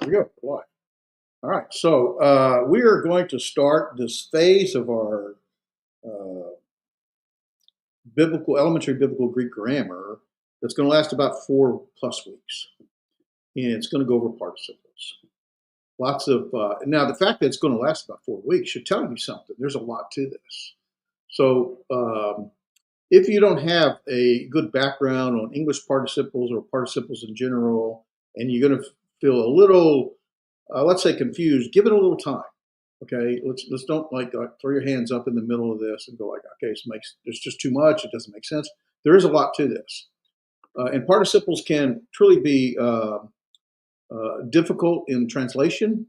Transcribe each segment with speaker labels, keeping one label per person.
Speaker 1: we go. Live. All right. So we are going to start this phase of our uh, elementary biblical Greek grammar that's going to last about 4+ weeks. And it's going to go over participles. Lots of, now the fact that it's going to last about 4 weeks should tell you something. There's a lot to this. So if you don't have a good background on English participles or participles in general, and you're going to feel a little, let's say, confused, give it a little time. Okay, let's don't like throw your hands up in the middle of this and go like, okay, there's just too much. It doesn't make sense. There is a lot to this, and participles can truly be difficult in translation,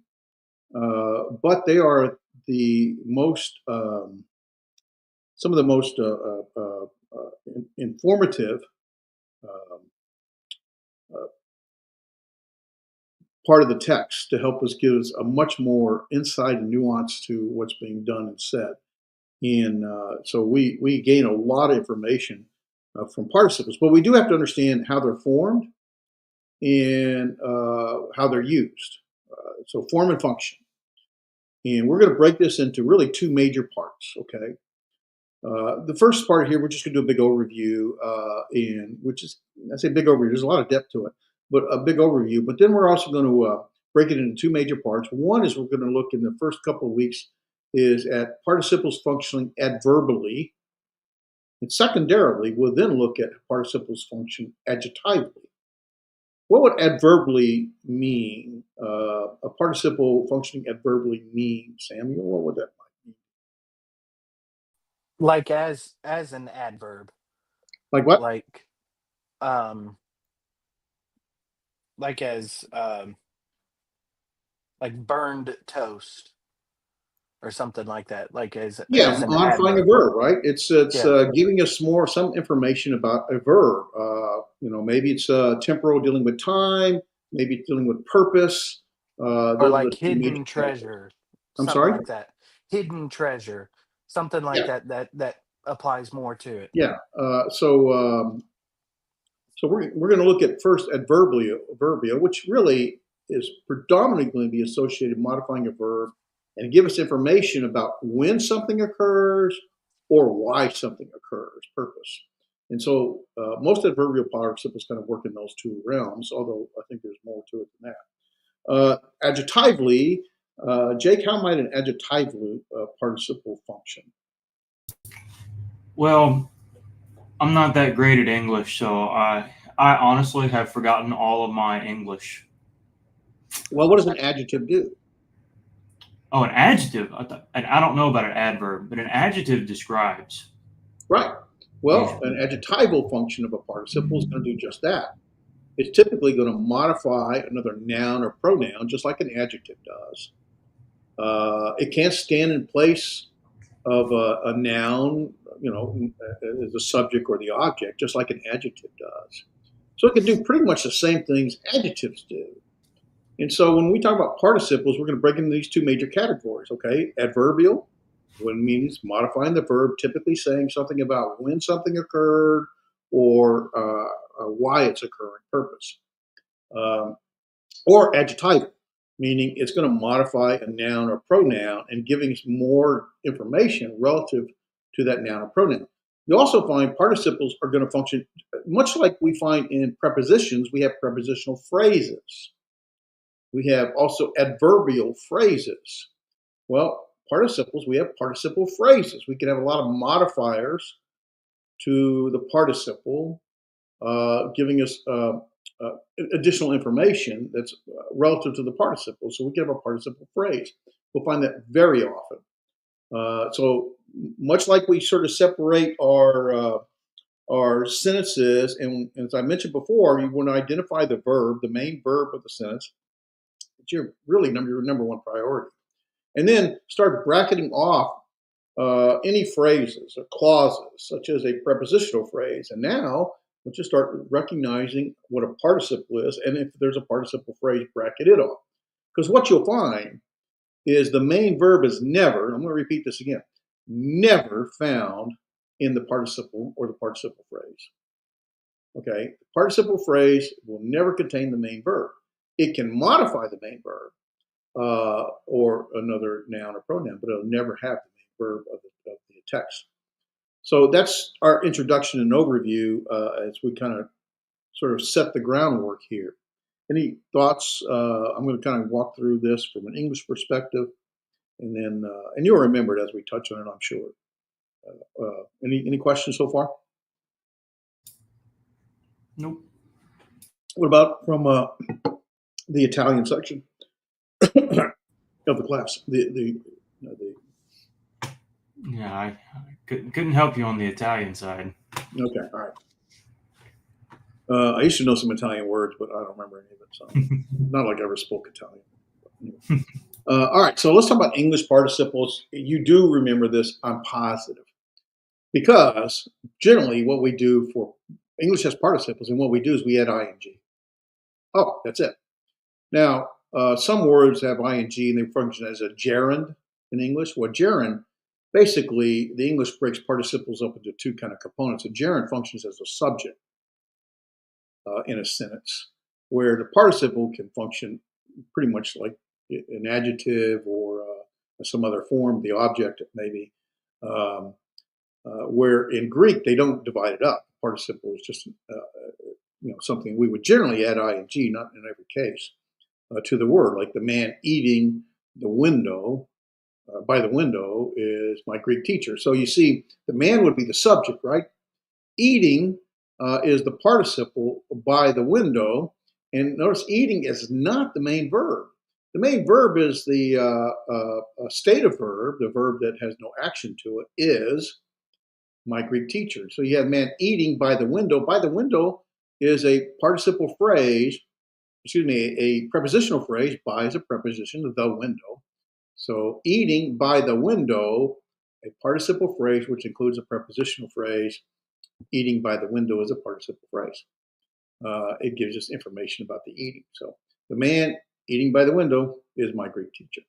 Speaker 1: but they are the most some of the most informative um, uh, part of the text to help us give us a much more insight and nuance to what's being done and said. And so we gain a lot of information from participles, but we do have to understand how they're formed and how they're used. So form and function. And we're going to break this into really two major parts, okay? The first part here, we're just going to do a big overview, and which is, I say big overview, there's a lot of depth to it, but a big overview. But then we're also going to break it into two major parts. One is we're going to look in the first couple of weeks is at participles functioning adverbially. And secondarily, we'll then look at participles function adjectively. What would adverbally mean? A participle functioning adverbally mean, Samuel? What would that mean?
Speaker 2: Like as an adverb,
Speaker 1: Like what?
Speaker 2: like um like as like burned toast or something like that, like
Speaker 1: Yeah,
Speaker 2: as an
Speaker 1: modifying a
Speaker 2: adverb.
Speaker 1: verb, right? It's
Speaker 2: Yeah.
Speaker 1: giving us some information about a verb. Maybe it's temporal, dealing with time. Maybe it's dealing with purpose.
Speaker 2: Or
Speaker 1: Those are
Speaker 2: like
Speaker 1: the two major
Speaker 2: hidden
Speaker 1: categories.
Speaker 2: treasure,
Speaker 1: I'm
Speaker 2: something
Speaker 1: sorry.
Speaker 2: like that. Hidden treasure, something like
Speaker 1: Yeah,
Speaker 2: that applies more to it.
Speaker 1: yeah. So we're going to look at first adverbial, which really is predominantly going to be associated with modifying a verb and give us information about when something occurs or why something occurs, purpose. And so most adverbial participles kind of work in those two realms, although I think there's more to it than that. Adjectively, Jake, how might an adjectively participle function?
Speaker 3: Well, I'm not that great at English, so I honestly have forgotten all of my English.
Speaker 1: Well, what does an adjective do?
Speaker 3: Oh, an adjective. And I don't know about an adverb, but an adjective describes
Speaker 1: Right. Well,
Speaker 3: usually.
Speaker 1: an adjectival function of a participle is going to do just that. It's typically going to modify another noun or pronoun, just like an adjective does. It can't stand in place of a noun, as the subject or the object, just like an adjective does. So it can do pretty much the same things adjectives do. And so when we talk about participles, we're going to break into these two major categories, okay? Adverbial, when it means modifying the verb, typically saying something about when something occurred or why it's occurring, purpose. Um, or adjectival, meaning it's going to modify a noun or pronoun and giving us more information relative to that noun or pronoun. You also find participles are going to function much like we find in prepositions. We have prepositional phrases. We have also adverbial phrases. Well, participles, we have participle phrases. We can have a lot of modifiers to the participle, giving us additional information that's relative to the participle. So we can have a participle phrase. We'll find that very often. So much like we sort of separate our sentences, and as I mentioned before, you want to identify the verb, the main verb of the sentence. It's your number one priority. And then start bracketing off any phrases or clauses, such as a prepositional phrase. And now let's just start recognizing what a participle is. And if there's a participle phrase, bracket it off. Because what you'll find is the main verb is never, I'm going to repeat this again, never found in the participle or the participle phrase. Okay, the participle phrase will never contain the main verb. it can modify the main verb or another noun or pronoun, but it'll never have the main verb of the text. So that's our introduction and overview as we kind of sort of set the groundwork here. Any thoughts? I'm going to kind of walk through this from an English perspective, and then and you'll remember it as we touch on it, I'm sure. Any questions so far?
Speaker 3: Nope.
Speaker 1: What about from the Italian section of the class?
Speaker 3: Yeah, I couldn't help you on the Italian side.
Speaker 1: Okay, all right. I used to know some Italian words, but I don't remember any of it. So not like I ever spoke Italian. Anyway. All right, so let's talk about English participles. You do remember this, I'm positive. Because generally what we do for English has participles, and what we do is we add ing. Oh, that's it. Now, some words have ing and they function as a gerund in English. Well, gerund, basically, the English breaks participles up into two kind of components. A gerund functions as a subject in a sentence, where the participle can function pretty much like an adjective or some other form, the object maybe. Where in Greek they don't divide it up. Participle is just something we would generally add ing, not in every case, to the word. Like the man eating the window by the window is my Greek teacher. So you see, the man would be the subject, right? Eating is the participle by the window, and notice eating is not the main verb. The main verb is the stative verb, the verb that has no action to it, is my Greek teacher. So you have man eating by the window. By the window is a participle phrase, a prepositional phrase. By is a preposition, the window. So eating by the window, a participle phrase which includes a prepositional phrase. Eating by the window is a participle phrase. It gives us information about the eating. So the man eating by the window is my Greek teacher.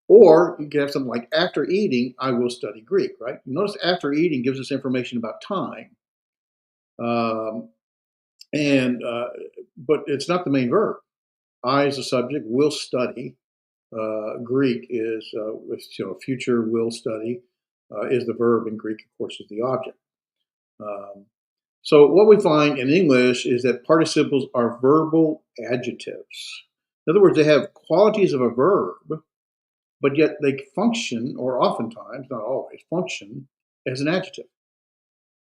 Speaker 1: Or you can have something like, after eating, I will study Greek, right? Notice after eating gives us information about time. But it's not the main verb. I is the subject, will study. Greek is, future will study is the verb, in Greek, of course, is the object. So what we find in English is that participles are verbal adjectives. In other words, they have qualities of a verb, but yet they function, or oftentimes, not always, function as an adjective.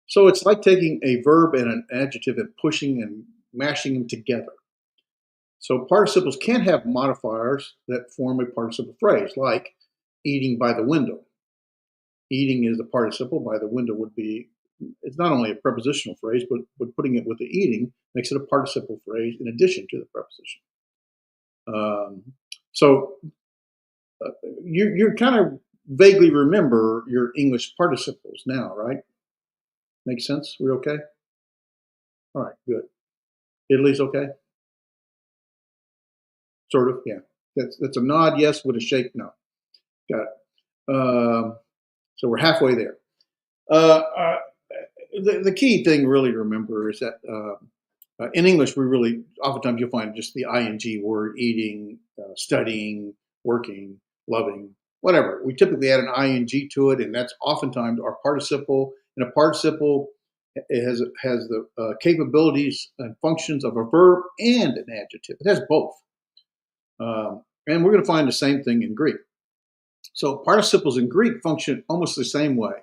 Speaker 1: So it's like taking a verb and an adjective and pushing and mashing them together. So participles can have modifiers that form a participle phrase, like eating by the window. Eating is the participle, by the window would be, it's not only a prepositional phrase, but putting it with the eating makes it a participle phrase in addition to the preposition. You kind of vaguely remember your English participles now, right? Make sense? We're okay? All right, good. Italy's okay? Sort of, yeah. That's a nod, yes, with a shake, no. Got it. So we're halfway there. The key thing really to remember is that in English, we really, oftentimes you'll find just the ing word, eating, studying, working, loving, whatever. We typically add an ing to it, and that's oftentimes our participle. And a participle has the capabilities and functions of a verb and an adjective. It has both. And we're going to find the same thing in Greek. So participles in Greek function almost the same way.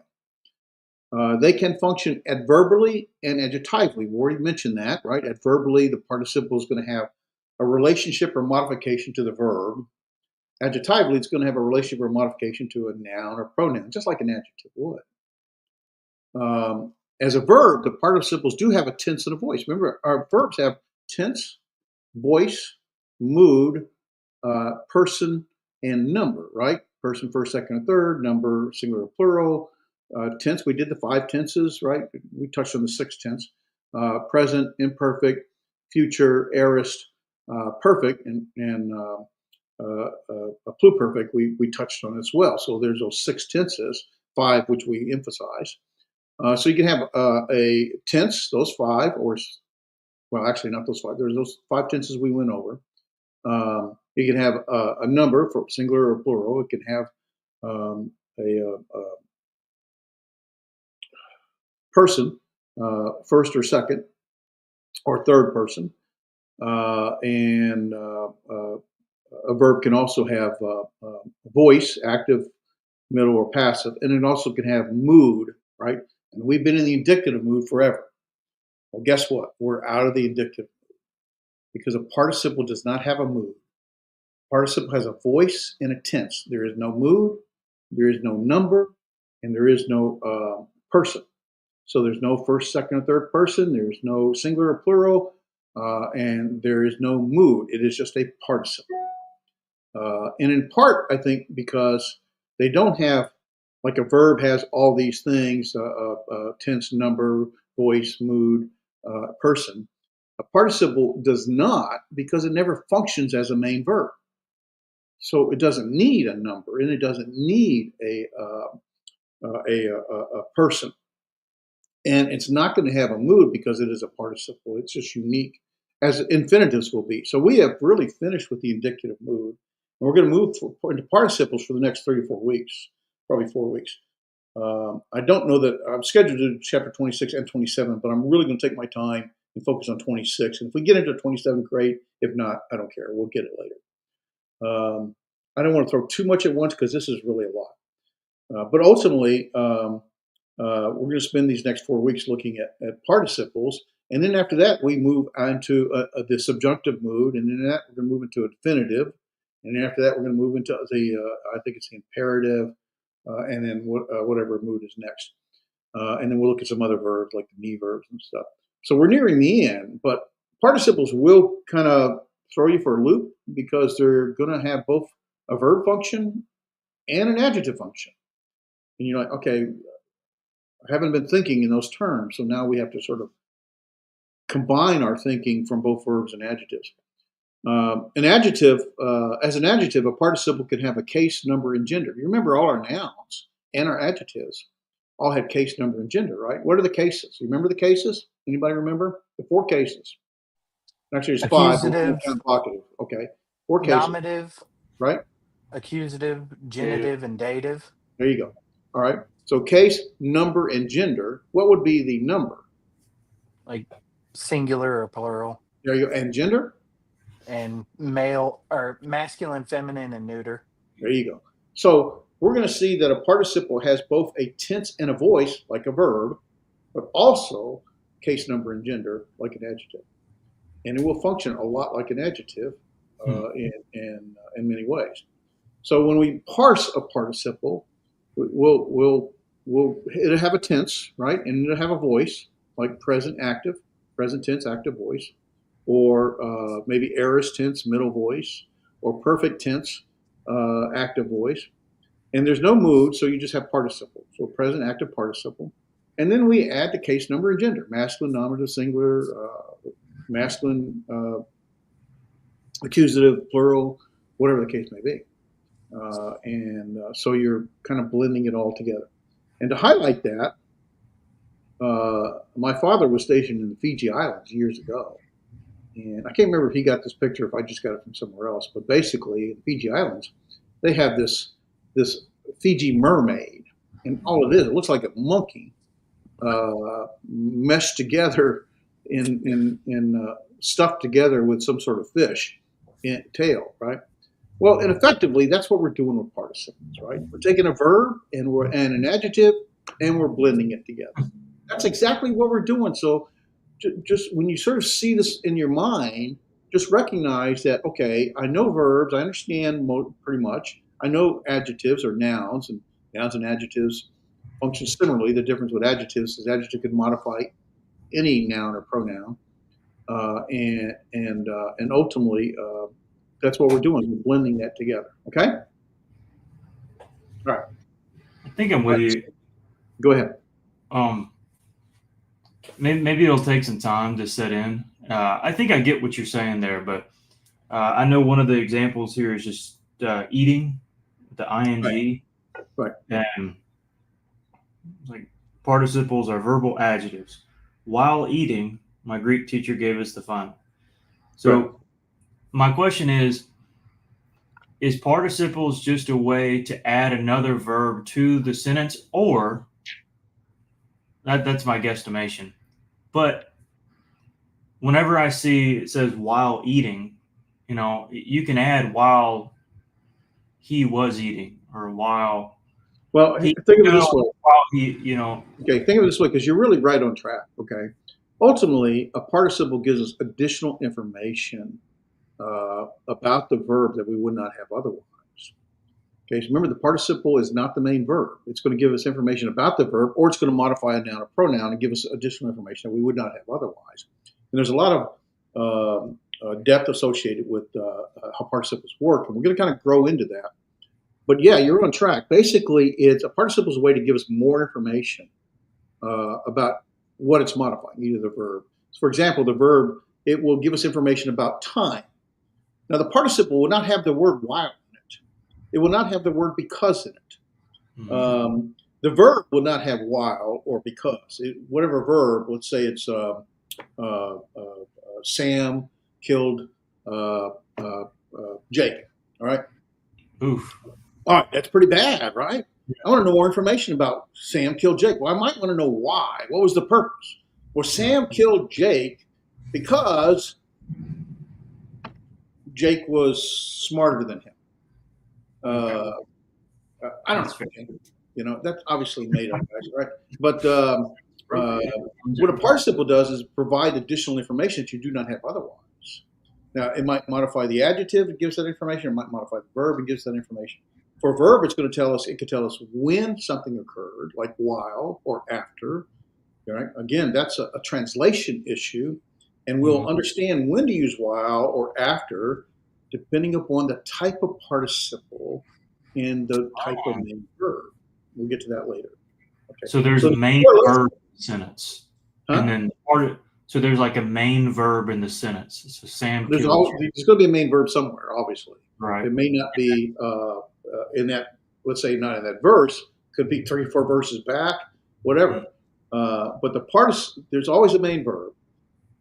Speaker 1: They can function adverbially and adjectively. We already mentioned that, right? Adverbially, the participle is going to have a relationship or modification to the verb. Adjectively, it's going to have a relationship or modification to a noun or pronoun, just like an adjective would. As a verb, the participles do have a tense and a voice. Remember, our verbs have tense, voice, mood, person, and number, right? Person, first, second, and third. Number, singular, plural. Tense, we did the 5 tenses, right? We touched on the 6 tense. Present, imperfect, future, aorist, perfect, and pluperfect we touched on as well. So there's those 6 tenses, 5 which we emphasize. So you can have a tense, those 5, or Well, actually, not those five. There's those five tenses we went over. It can have a number for singular or plural. It can have a person, first or second or third person, and a verb can also have voice, active, middle, or passive, and it also can have mood, right? And we've been in the indicative mood forever. Well, guess what? We're out of the indicative because a participle does not have a mood. Participle has a voice and a tense. There is no mood, there is no number, and there is no person. So there's no first, second, or third person. There's no singular or plural, and there is no mood. It is just a participle. And in part, I think because they don't have, like a verb has all these things, tense, number, voice, mood, person. A participle does not because it never functions as a main verb. So it doesn't need a number and it doesn't need a person. And it's not going to have a mood because it is a participle. It's just unique, as infinitives will be. So we have really finished with the indicative mood. And we're going to move into participles for the next 3 to 4 weeks, probably 4 weeks. I don't know that I'm scheduled to do chapter 26 and 27, but I'm really going to take my time and focus on 26. And if we get into 27, great. If not, I don't care. We'll get it later. I don't want to throw too much at once because this is really a lot. But ultimately, we're going to spend these next 4 weeks looking at participles. And then after that, we move into the subjunctive mood. And then that, we're going to move into infinitive. And then after that, we're going to move into I think it's the imperative. And then whatever mood is next. And then we'll look at some other verbs like the me verbs and stuff. So we're nearing the end, but participles will kind of throw you for a loop because they're going to have both a verb function and an adjective function. And you're like, okay, I haven't been thinking in those terms. So now we have to sort of combine our thinking from both verbs and adjectives. An adjective, as an adjective, a participle can have a case, number, and gender. You remember all our nouns and our adjectives all had case, number, and gender, right? What are the cases? You remember the cases? Anybody remember? The 4 cases. Actually, there's 5.
Speaker 2: Accusative,
Speaker 1: Okay. 4 cases,
Speaker 2: nominative,
Speaker 1: right?
Speaker 2: accusative, genitive, and dative.
Speaker 1: There you go. All right. So case, number, and gender. What would be the number?
Speaker 2: Like singular or plural.
Speaker 1: There you go. And gender?
Speaker 2: And male or masculine, feminine, and neuter.
Speaker 1: There you go. So we're going to see that a participle has both a tense and a voice, like a verb, but also case, number, and gender, like an adjective. And it will function a lot like an adjective in many ways. So when we parse a participle, it'll have a tense, right? And it'll have a voice, like present active, present tense, active voice, or maybe aorist tense, middle voice, or perfect tense, active voice. And there's no mood, so you just have participle. So present active participle. And then we add the case, number, and gender, masculine, nominative, singular, masculine, accusative, plural, whatever the case may be. So you're kind of blending it all together. And to highlight that, my father was stationed in the Fiji Islands years ago. And I can't remember if he got this picture, if I just got it from somewhere else. But basically, in the Fiji Islands, they have this Fiji mermaid. And all it is, it looks like a monkey meshed together in stuffed together with some sort of fish tail, right? Well, and effectively, that's what we're doing with participles, right? We're taking a verb and an adjective, and we're blending it together. That's exactly what we're doing. So just when you sort of see this in your mind, just recognize that, okay, I know verbs, I understand pretty much. I know adjectives or nouns, and nouns and adjectives function similarly. The difference with adjectives is adjective can modify any noun or pronoun, and ultimately that's what we're doing. We're blending that together. Okay. All right.
Speaker 3: I think I'm with you.
Speaker 1: Go ahead.
Speaker 3: Maybe it'll take some time to set in. I think I get what you're saying there, but I know one of the examples here is just eating, the ing,
Speaker 1: Right.
Speaker 3: And like participles are verbal adjectives. While eating My Greek teacher gave us the final. So
Speaker 1: Right.
Speaker 3: my question is participles just a way to add another verb to the sentence, or that's my guesstimation. But whenever I see it says while eating, you can add while he was eating or while
Speaker 1: Well,
Speaker 3: he,
Speaker 1: think of it this way.
Speaker 3: while he,
Speaker 1: Okay, think of it this way, because you're really right on track. Okay, ultimately, a participle gives us additional information about the verb that we would not have otherwise. Okay, so remember the participle is not the main verb. It's going to give us information about the verb, or it's going to modify a noun or pronoun and give us additional information that we would not have otherwise. And there's a lot of depth associated with how participles work, and we're going to kind of grow into that. But yeah, you're on track. Basically, a participle is a way to give us more information about what it's modifying, either the verb. So for example, the verb, it will give us information about time. Now, the participle will not have the word while in it. It will not have the word because in it. The verb will not have while or because. Whatever verb, let's say it's Sam killed Jake. All right.
Speaker 3: oof.
Speaker 1: All right, that's pretty bad, right? I want to know more information about Sam killed Jake. Well, I might want to know why. What was the purpose? Well, Sam killed Jake because Jake was smarter than him. I don't know. That's obviously made up, guys, right? But what a participle does is provide additional information that you do not have otherwise. Now, it might modify the adjective, it gives that information. It might modify the verb, it gives that information. For a verb, it could tell us when something occurred, like while or after. Right? Again, that's a translation issue, and we'll understand when to use while or after, depending upon the type of participle and the type of main verb. We'll get to that later. Okay.
Speaker 3: So there's a main verb sentence, and then so there's like a main verb in the sentence. So Sam
Speaker 1: there's
Speaker 3: killed.
Speaker 1: There's going to be a main verb somewhere, obviously.
Speaker 3: Right.
Speaker 1: It may not be in that. Let's say not in that verse. Could be 3 or 4 verses back, whatever. But there's always a main verb,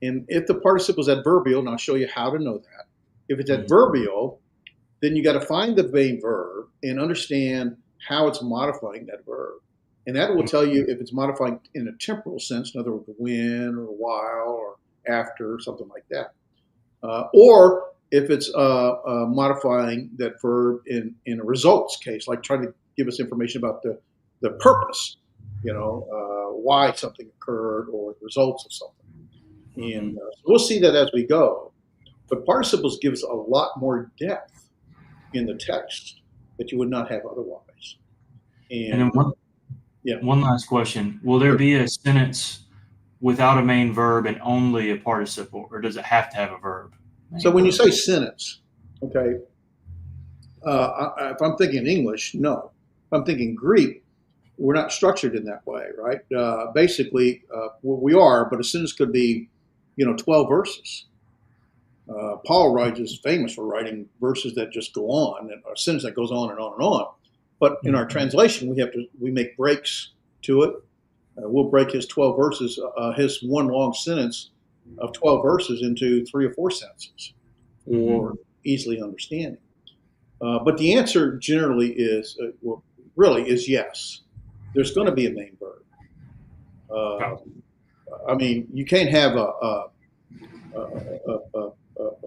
Speaker 1: and if the participle is adverbial, and I'll show you how to know that. If it's adverbial, then you got to find the main verb and understand how it's modifying that verb. And that will tell you if it's modifying in a temporal sense, in other words, when or while or after, or something like that. Or if it's modifying that verb in a results case, like trying to give us information about the purpose, why something occurred or the results of something. And so we'll see that as we go. But participles give us a lot more depth in the text that you would not have otherwise.
Speaker 3: And then one last question. Will there be a sentence without a main verb and only a participle, or does it have to have a verb?
Speaker 1: So when you say sentence, okay, if I'm thinking English, no. If I'm thinking Greek, we're not structured in that way, right? Basically, we are, but a sentence could be, 12 verses. Paul is famous for writing verses that just go on, and a sentence that goes on and on and on. But in our translation, we make breaks to it. We'll break his 12 verses, his one long sentence of 12 verses into 3 or 4 sentences for easily understanding. But the answer generally is, is yes. There's going to be a main verb. I mean, you can't have a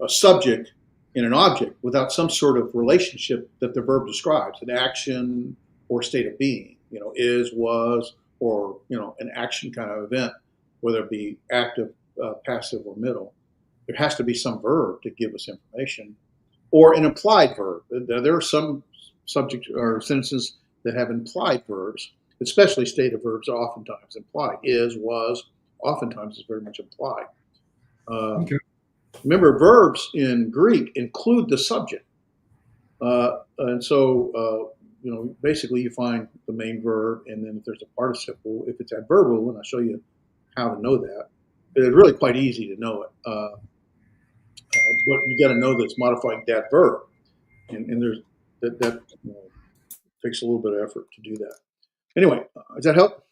Speaker 1: subject in an object without some sort of relationship that the verb describes, an action or state of being, is, was, or, an action kind of event, whether it be active, passive, or middle. There has to be some verb to give us information, or an implied verb. There are some subject or sentences that have implied verbs, especially stative verbs are oftentimes implied. Is, was, oftentimes is very much implied. Remember, verbs in Greek include the subject. And so, basically you find the main verb, and then if there's a participle, if it's adverbial, and I'll show you how to know that, it's really quite easy to know it. But you got to know that it's modifying that verb. And there's that takes a little bit of effort to do that. Anyway, does that help?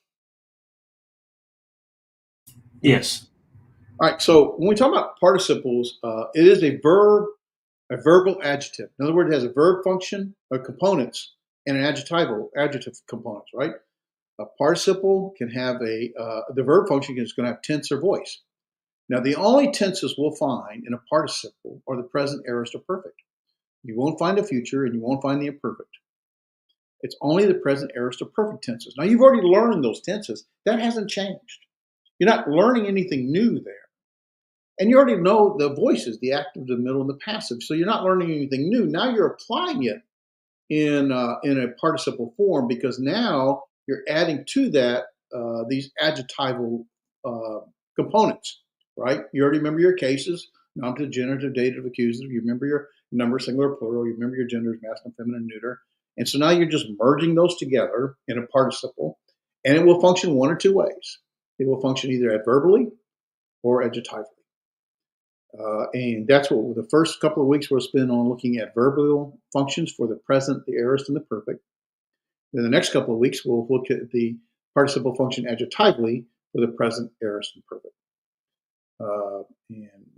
Speaker 3: Yes.
Speaker 1: All right. So when we talk about participles, it is a verb, a verbal adjective. In other words, it has a verb function or components and an adjective components, right? A participle can have the verb function is going to have tense or voice. Now, the only tenses we'll find in a participle are the present, aorist, or perfect. You won't find the future and you won't find the imperfect. It's only the present, aorist, or perfect tenses. Now, you've already learned those tenses. That hasn't changed. You're not learning anything new there. And you already know the voices, the active, the middle, and the passive. So you're not learning anything new. Now you're applying it in a participle form because now you're adding to that these adjectival uh, components, right? You already remember your cases, nominative, generative, dative, accusative. You remember your number, singular, plural. You remember your genders, masculine, feminine, neuter. And so now you're just merging those together in a participle, and it will function one or two ways. It will function either adverbially or adjectively. And that's what the first couple of weeks we'll spend on looking at adverbial functions for the present, the aorist, and the perfect. Then the next couple of weeks we'll look at the participle function adjectively for the present, aorist, and perfect. And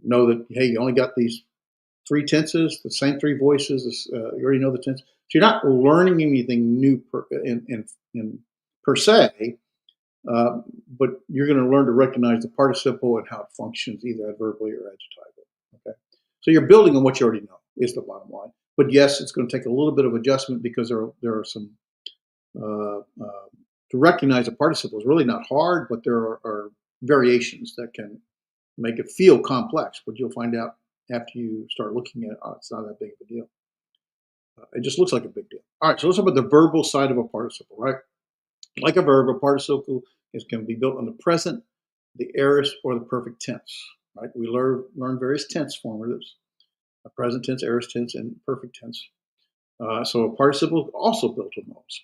Speaker 1: know that, hey, you only got these three tenses, the same three voices. You already know the tense. So you're not learning anything new per se, uh, but you're going to learn to recognize the participle and how it functions, either adverbially or adjectively. Okay, so you're building on what you already know is the bottom line. But yes, it's going to take a little bit of adjustment because there are some to recognize a participle is really not hard, but there are variations that can make it feel complex. But you'll find out after you start looking at it, it's not that big of a deal. It just looks like a big deal. All right, so let's talk about the verbal side of a participle, right? Like a verb, a participle can be built on the present, the aorist, or the perfect tense. Right? We learn various tense formatives: a present tense, aorist tense, and perfect tense. So a participle is also built on those.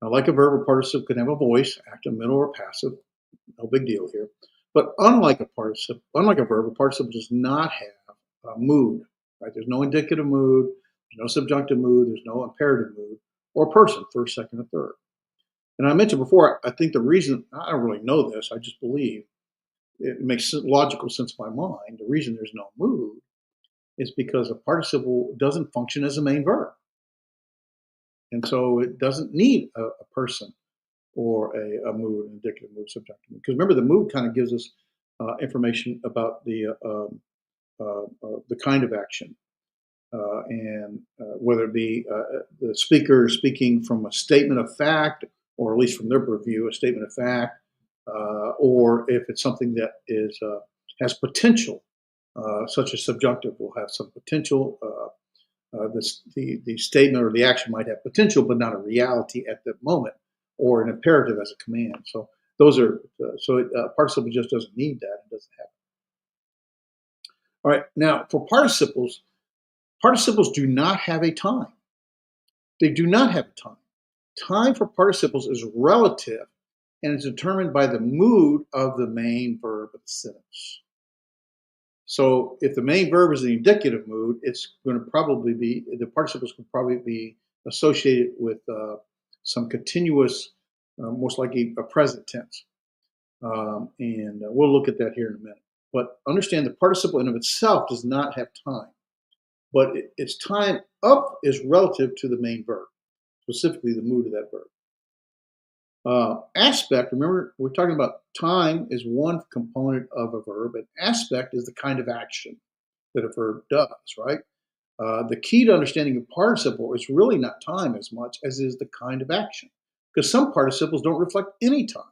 Speaker 1: Now, like a verb, a participle can have a voice, active, middle, or passive. No big deal here. But unlike unlike a verb, a participle does not have a mood. Right? There's no indicative mood. There's no subjunctive mood. There's no imperative mood or person, first, second, or third. And I mentioned before, I think the reason, I don't really know this, I just believe it makes logical sense in my mind. The reason there's no mood is because a participle doesn't function as a main verb. And so it doesn't need a person or a mood, an indicative mood, subjunctive mood. Because remember, the mood kind of gives us information about the kind of action. And whether it be the speaker speaking from a statement of fact, or at least from their review, a statement of fact, or if it's something that has potential, such as subjunctive will have some potential. The statement or the action might have potential, but not a reality at the moment, or an imperative as a command. So those are participle just doesn't need that; it doesn't have. All right, now for participles do not have a time. They do not have a time. Time for participles is relative and is determined by the mood of the main verb of the sentence. So if the main verb is the indicative mood, it's going to probably be, the participles can probably be associated with some continuous, most likely a present tense. And we'll look at that here in a minute. But understand the participle in of itself does not have time, but its time up is relative to the main verb, specifically the mood of that verb. Aspect, remember, we're talking about time is one component of a verb, and aspect is the kind of action that a verb does, right? The key to understanding a participle is really not time as much as is the kind of action, because some participles don't reflect any time,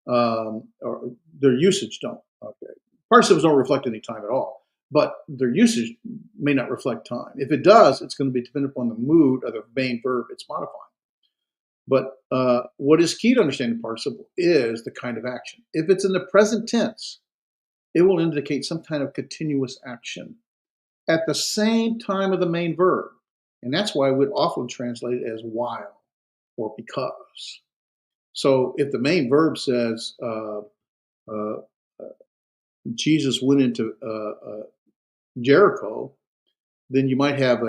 Speaker 1: or their usage don't. Okay, participles don't reflect any time at all, but their usage may not reflect time. If it does, it's going to be dependent upon the mood of the main verb it's modifying. But what is key to understanding participle is the kind of action. If it's in the present tense, it will indicate some kind of continuous action at the same time of the main verb. And that's why we'd often translate it as while or because. So if the main verb says uh, Jesus went into Jericho, then you might have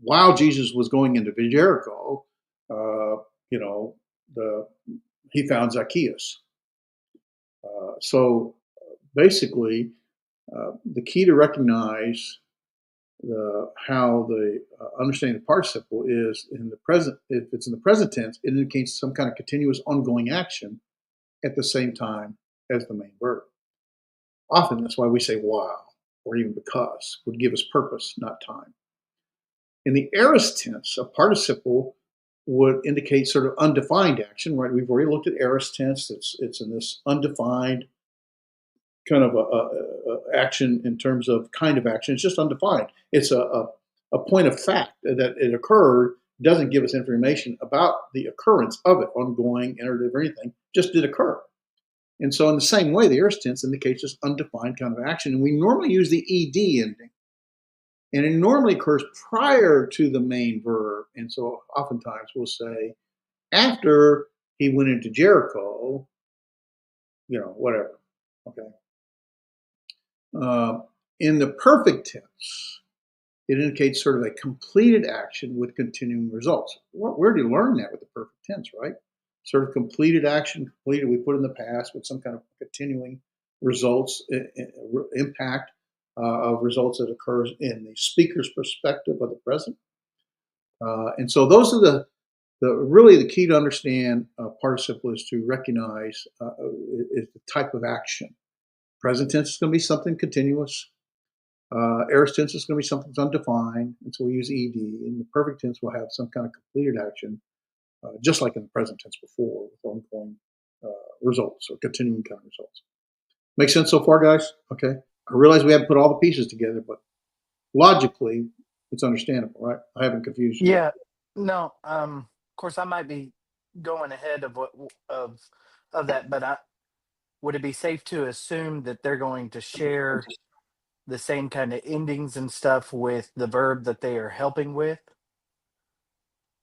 Speaker 1: while Jesus was going into Jericho, you know, he found Zacchaeus. So basically, the key to recognize how the understanding the participle is in the present. If it's in the present tense, it indicates some kind of continuous ongoing action at the same time as the main verb. Often that's why we say while or even because would give us purpose, not time. In the aorist tense, a participle would indicate sort of undefined action, right? We've already looked at aorist tense. It's in this undefined kind of a action in terms of kind of action. It's just undefined. It's a point of fact that it occurred, doesn't give us information about the occurrence of it, ongoing, iterative, or anything, just did occur. And so in the same way, the aorist tense indicates this undefined kind of action. And we normally use the ed ending. And it normally occurs prior to the main verb. And so oftentimes we'll say, after he went into Jericho, whatever. Okay. In the perfect tense, it indicates sort of a completed action with continuing results. Where do you learn that with the perfect tense, right? Sort of completed action, completed, we put in the past with some kind of continuing results, impact of results that occurs in the speaker's perspective of the present. And so those are the really the key to understand participle is to recognize is the type of action. Present tense is going to be something continuous. Aorist tense is going to be something that's undefined, and so we use ed. In the perfect tense, we'll have some kind of completed action, just like in the present tense before, with ongoing results or continuing kind of results. Make sense so far, guys? Okay. I realize we haven't put all the pieces together, but logically, it's understandable, right? I haven't confused you.
Speaker 2: Yeah. No. Of course, I might be going ahead of of that, but would it be safe to assume that they're going to share the same kind of endings and stuff with the verb that they are helping with?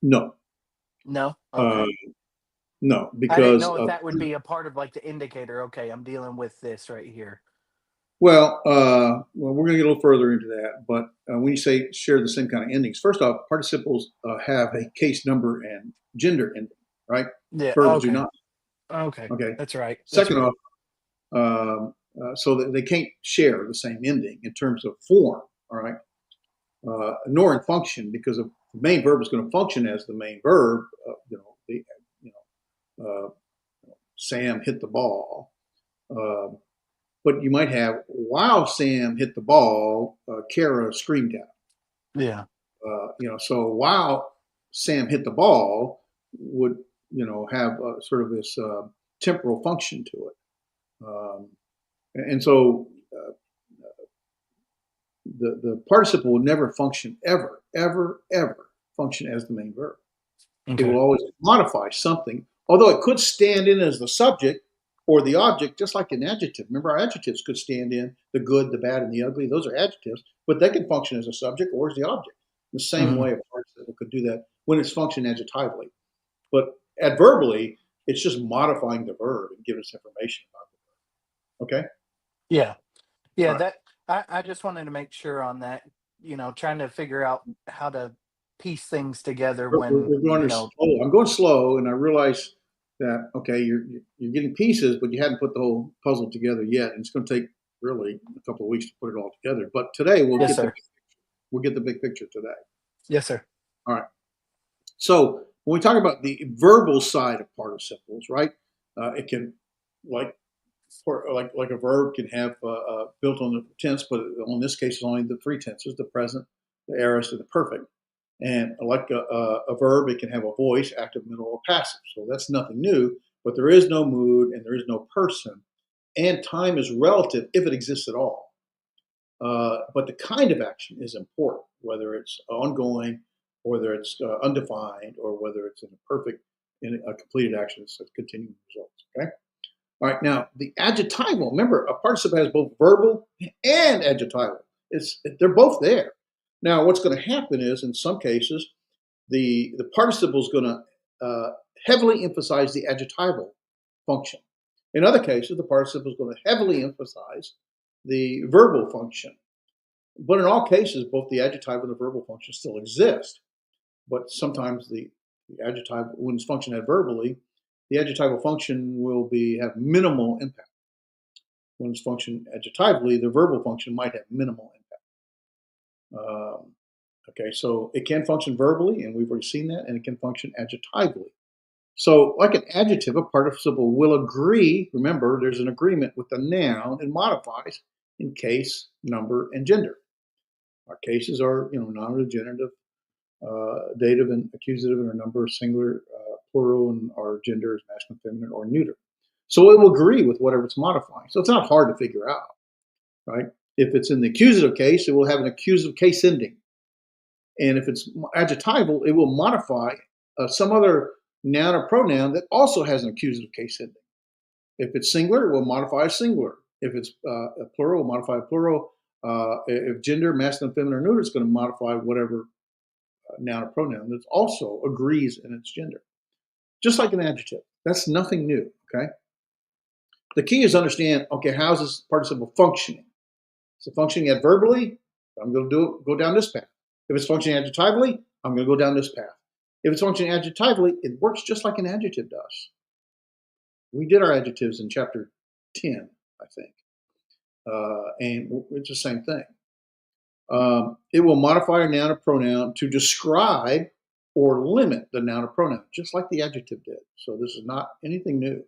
Speaker 1: No,
Speaker 2: No.
Speaker 1: uh,
Speaker 2: Okay.
Speaker 1: no,
Speaker 2: I didn't
Speaker 1: because
Speaker 2: know if that would be a part of like the indicator. Okay, I'm dealing with this right here.
Speaker 1: we're going to get a little further into that. But when you say share the same kind of endings, first off, participles have a case number and gender ending, right?
Speaker 2: Yeah.
Speaker 1: Verbs do
Speaker 2: Okay.
Speaker 1: not.
Speaker 2: Okay.
Speaker 1: Okay.
Speaker 2: That's right. That's
Speaker 1: Second
Speaker 2: right.
Speaker 1: off, so that they can't share the same ending in terms of form, all right, nor in function, because the main verb is going to function as the main verb. You Sam hit the ball. Uh, but you might have, while Sam hit the ball, Kara screamed out.
Speaker 2: Yeah.
Speaker 1: So while Sam hit the ball would, have sort of this temporal function to it. And so the participle will never function ever function as the main verb. It
Speaker 2: Okay.
Speaker 1: will always modify something, although it could stand in as the subject or the object, just like an adjective. Remember, our adjectives could stand in the good, the bad, and the ugly. Those are adjectives, but they can function as a subject or as the object. The same
Speaker 2: Mhm.
Speaker 1: way a participle could do that when it's functioning adjectively. But adverbally, it's just modifying the verb and giving us information about the verb. Okay?
Speaker 2: Yeah. Yeah.
Speaker 1: All right.
Speaker 2: That I just wanted to make sure on that. Trying to figure out how to piece things together when
Speaker 1: We're going to slow. I'm going slow, and I realize that okay, you're getting pieces, but you hadn't put the whole puzzle together yet, and it's going to take really a couple of weeks to put it all together. But today
Speaker 2: Yes, sir.
Speaker 1: we'll get the big picture today.
Speaker 2: Yes, sir.
Speaker 1: All right. So when we talk about the verbal side of participles, right? It can like like a verb can have built on the tense, but in this case, it's only the three tenses: the present, the aorist, and the perfect. And like a verb, it can have a voice, active, middle, or passive. So that's nothing new, but there is no mood and there is no person. And time is relative if it exists at all. But the kind of action is important, whether it's ongoing, or whether it's undefined, or whether it's in a completed action, it's a continuing results. Okay. All right. Now the adjectival. Remember, a participle has both verbal and adjectival. They're both there. Now, what's going to happen is, in some cases, the participle is going to heavily emphasize the adjectival function. In other cases, the participle is going to heavily emphasize the verbal function. But in all cases, both the adjectival and the verbal function still exist. But sometimes the adjective, when it's functioned adverbally, the adjectival function will have minimal impact. when it's functioned adjectively, the verbal function might have minimal impact. Okay, so it can function verbally, and we've already seen that, and it can function adjectively. So, like an adjective, a participle will agree. Remember, there's an agreement with the noun and modifies in case, number, and gender. Our cases are, nominative, genitive, dative, and accusative, and our number is singular, plural, and our gender is masculine, feminine, or neuter. So it will agree with whatever it's modifying. So it's not hard to figure out, right? If it's in the accusative case, it will have an accusative case ending. And if it's adjectival, it will modify some other noun or pronoun that also has an accusative case ending. If it's singular, it will modify a singular. If it's a plural, it will modify a plural. If gender, masculine, feminine, or neuter, it's going to modify whatever noun or pronoun that also agrees in its gender. Just like an adjective. That's nothing new, okay? The key is to understand, okay, how's this participle functioning? Is it functioning adverbially? I'm going to go down this path. If it's functioning adjectively, I'm going to go down this path. If it's functioning adjectively, it works just like an adjective does. We did our adjectives in chapter 10, I think. And it's the same thing. It will modify a noun or pronoun to describe or limit the noun or pronoun, just like the adjective did. So this is not anything new.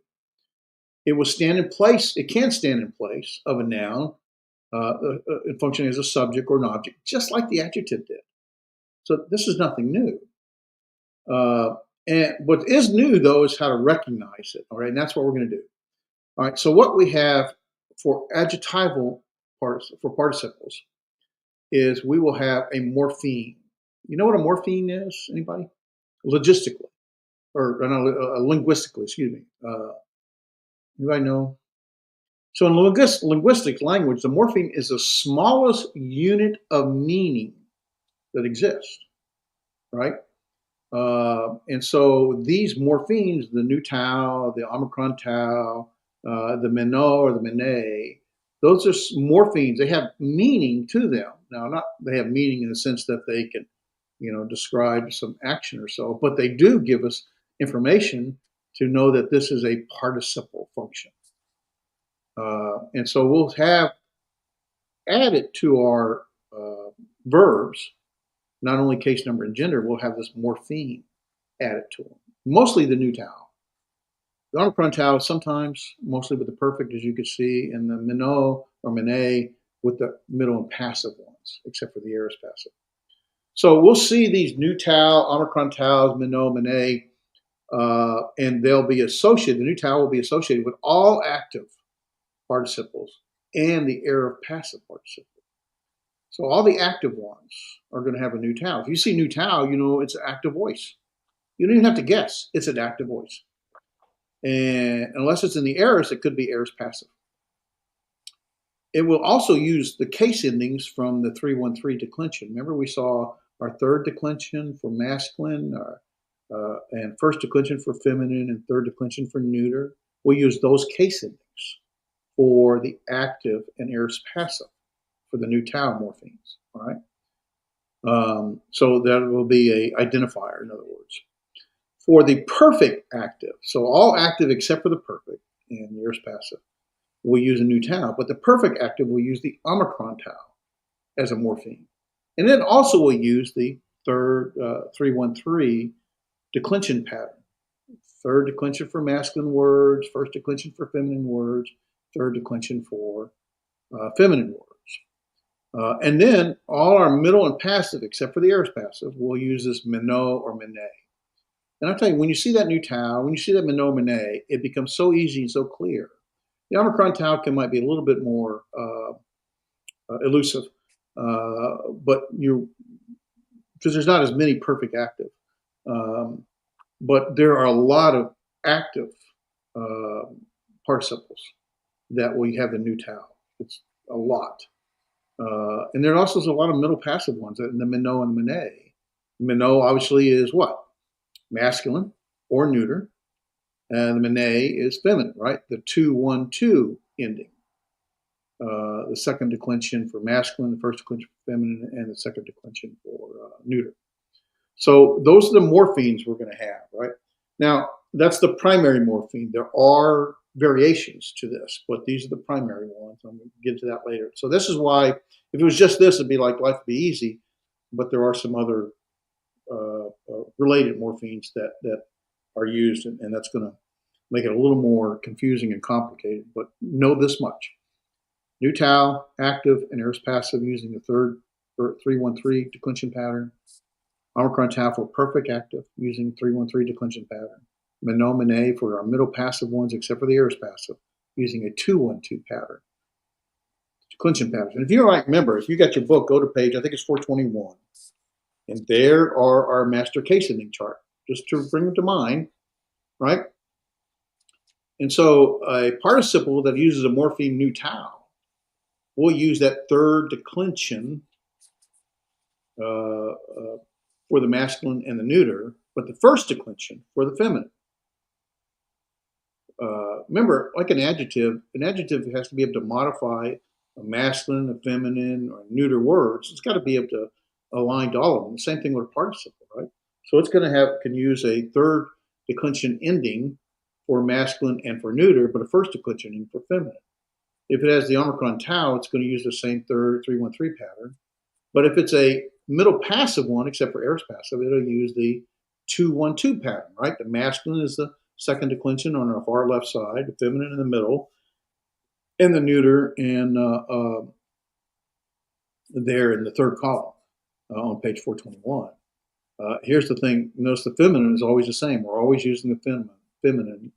Speaker 1: It will stand in place, it can stand in place of a noun, functioning as a subject or an object, just like the adjective did. So this is nothing new. And what is new, though, is how to recognize it. All right, and that's what we're going to do. All right, so what we have for adjectival participles is we will have a morpheme. You know what a morpheme is? Anybody? Logistically, or linguistically, excuse me. Anybody know? So in linguistics language, the morpheme is the smallest unit of meaning that exists, right? And so these morphemes, the nu tau, the omicron tau, the meno or the mene, those are morphemes. They have meaning to them. Now, they have meaning in the sense that they can, describe some action or so, but they do give us information to know that this is a participle function. And so we'll have added to our verbs, not only case, number, and gender, we'll have this morpheme added to them. Mostly the nu tau. The omicron tau sometimes, mostly with the perfect, as you can see, and the meno or mene with the middle and passive ones, except for the aorist passive. So we'll see these nu tau, omicron taus, meno, mene, and they'll be associated, the nu tau will be associated with all active participles and the aorist passive participle. So all the active ones are going to have a nu tau. If you see nu tau, it's an active voice. You don't even have to guess. It's an active voice. And unless it's in the aorist, it could be aorist passive. It will also use the case endings from the 313 declension. Remember, we saw our third declension for masculine, and first declension for feminine, and third declension for neuter. We'll use those case endings for the active and aorist passive for the nu tau morphemes. All right. So that will be an identifier, in other words. For the perfect active, so all active except for the perfect and the aorist passive, we'll use a nu tau, but the perfect active will use the omicron tau as a morpheme. And then also we'll use the third 313 declension pattern. Third declension for masculine words, first declension for feminine words, third declension for feminine words. And then all our middle and passive, except for the aorist passive, we'll use this meno or mene. And I'll tell you, when you see that nu tau, when you see that meno mene, it becomes so easy and so clear. The omicron tau might be a little bit more elusive, but because there's not as many perfect active. But there are a lot of active participles that will have the nu tau. It's a lot. And there also is a lot of middle passive ones in the meno and mene. Meno obviously is what? Masculine or neuter. And the mene is feminine, right? The 2-1-2 ending. The second declension for masculine, the first declension for feminine, and the second declension for neuter. So those are the morphemes we're going to have, right? Now, that's the primary morpheme. There are variations to this, but these are the primary ones. I'm going to get into that later. So this is why, if it was just this, it'd be like life would be easy, but there are some other related morphemes that are used, and that's going to make it a little more confusing and complicated. But know this much: new tau, active, and aorist passive using the third 313 declension pattern. Omicron tau for perfect active using 313 declension pattern. Mene for our middle passive ones, except for the aorist passive, using a 212 pattern. Declension pattern. And if you remember, if you got your book, go to page, I think it's 421. And there are our master case ending chart, just to bring it to mind, right? And so a participle that uses a morpheme nu tau will use that third declension for the masculine and the neuter, but the first declension for the feminine. Remember, like an adjective has to be able to modify a masculine, a feminine, or neuter words. It's got to be able to align to all of them. The same thing with a participle, right? So it's going to can use a third declension ending for masculine and for neuter, but a first declension ending for feminine. If it has the Omicron tau, it's going to use the same third 313 pattern. But if it's a middle passive one, except for aorist passive, it'll use the 212 pattern, right? The masculine is the second declension on our far left side, the feminine in the middle, and the neuter and there in the third column on page 421. Here's the thing. Notice the feminine is always the same. We're always using the feminine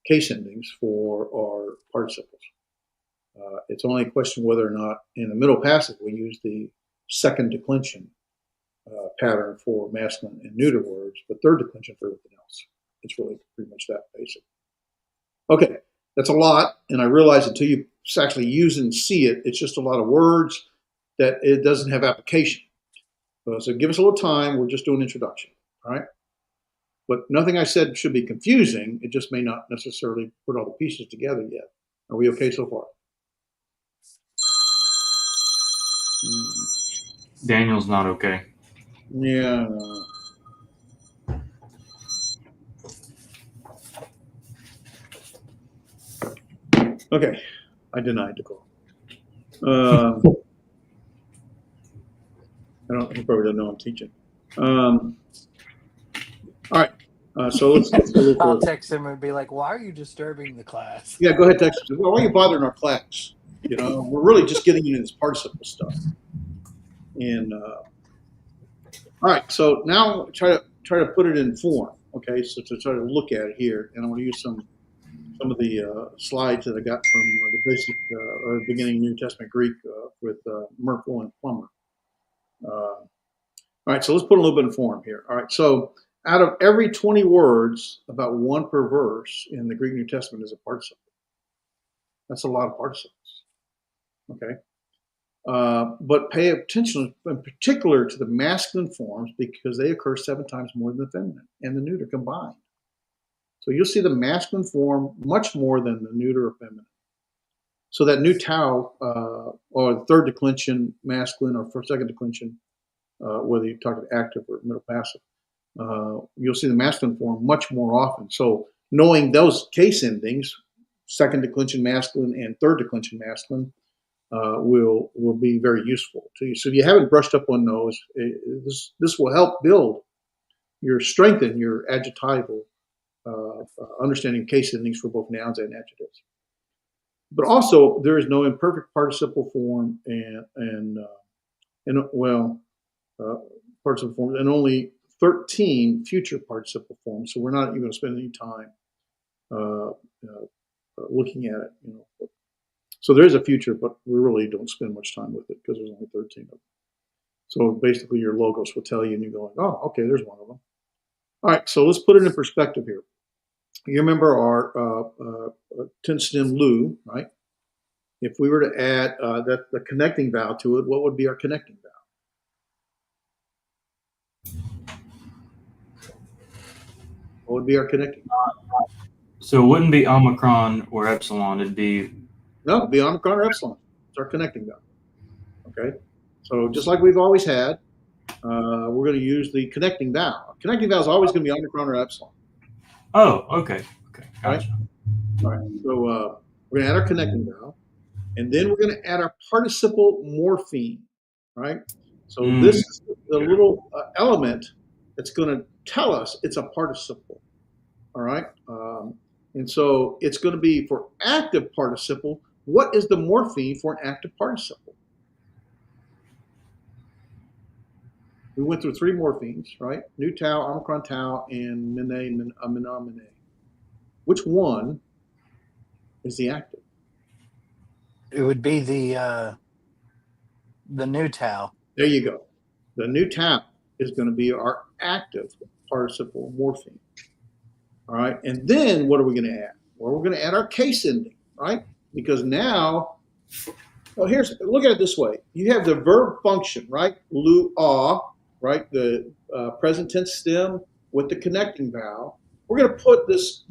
Speaker 1: case endings for our participles. It's only a question whether or not in the middle passive we use the second declension pattern for masculine and neuter words, but third declension for everything else. It's really pretty much that basic. Okay, that's a lot, and I realize until you actually use and see it, it's just a lot of words that it doesn't have application. So give us a little time. We're just doing introduction, all right? But nothing I said should be confusing. It just may not necessarily put all the pieces together yet. Are we okay so far?
Speaker 3: Daniel's not okay.
Speaker 1: Yeah. Okay, I denied the call. He probably doesn't know I'm teaching. All right, so let's
Speaker 2: I'll text him and be like, "Why are you disturbing the class?"
Speaker 1: Yeah, go ahead, text him. Well, why are you bothering our class? We're really just getting into this participle stuff. And all right, so now try to put it in form. Okay, so to try to look at it here, and I want to use some of the slides that I got from the basic or beginning New Testament Greek with Merkel and Plummer. All right, so let's put a little bit in form here. All right, so out of every 20 words, about one per verse in the Greek New Testament is a participle. That's a lot of participles. Okay, but pay attention in particular to the masculine forms because they occur 7 times more than the feminine and the neuter combined. So you'll see the masculine form much more than the neuter or feminine. So that nu tau, or the third declension masculine or first second declension, whether you're talking active or middle passive, you'll see the masculine form much more often. So knowing those case endings, second declension masculine and third declension masculine, will be very useful to you. So if you haven't brushed up on those, this will help strengthen your adjectival understanding of case endings for both nouns and adjectives. But also, there is no imperfect participle form participle forms, and only 13 future participle forms. So we're not even going to spend any time looking at it. So there is a future, but we really don't spend much time with it because there's only 13 of them. So basically, your logos will tell you, and you go, "Oh, okay, there's one of them." All right, so let's put it in perspective here. You remember our tense stem lu, right? If we were to add the connecting vowel to it, what would be our connecting vowel? What would be our connecting vowel?
Speaker 3: So it wouldn't be Omicron or Epsilon. It'd be
Speaker 1: Omicron or Epsilon. It's our connecting vowel. Okay, so just like we've always had, we're going to use the connecting vowel. Connecting vowel is always going to be Omicron or Epsilon.
Speaker 3: Oh, okay. Gotcha.
Speaker 1: Right? All right. So we're going to add our connecting vowel, and then we're going to add our participle morpheme, right? So this is the little element that's going to tell us it's a participle. All right. And so it's going to be for active participle. What is the morpheme for an active participle? We went through 3 morphemes, right? Nu tau, omicron tau, and mene, mene. Which one is the active?
Speaker 2: It would be the new tau.
Speaker 1: There you go. The nu tau is going to be our active participle morpheme. All right. And then what are we going to add? Well, we're going to add our case ending, right? Because now, well, look at it this way. You have the verb function, right? Lu, ah, right? The present tense stem with the connecting vowel. We're going to put this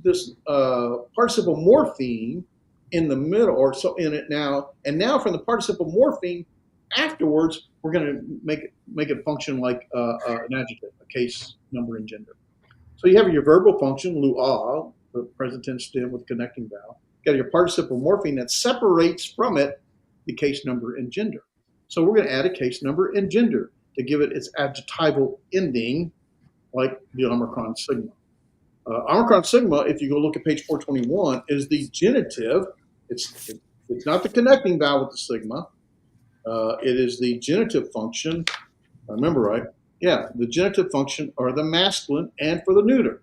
Speaker 1: participle morpheme in the middle, or so in it now. And now from the participle morpheme, afterwards, we're going to make it function like an adjective, a case, number, and gender. So you have your verbal function, lu-ah, the present tense stem with connecting vowel. You got your participle morpheme that separates from it the case number and gender. So we're going to add a case number and gender to give it its adjectival ending, like the omicron sigma. Omicron sigma, if you go look at page 421, is the genitive. It's not the connecting vowel with the sigma. It is the genitive function. I remember right. Yeah, the genitive function are the masculine and for the neuter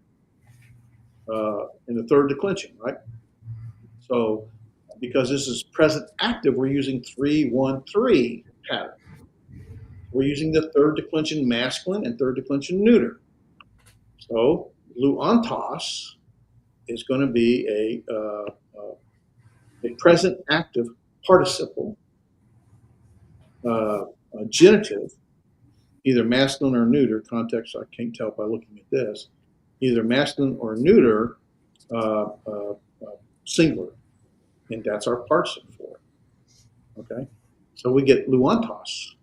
Speaker 1: in the third declension, right? So because this is present active, we're using 3-1-3 pattern. We're using the third declension masculine and third declension neuter. So luantos is going to be a present active participle, a genitive, either masculine or neuter. Context I can't tell by looking at this. Either masculine or neuter, singular, and that's our participle for it. Okay, so we get luantos,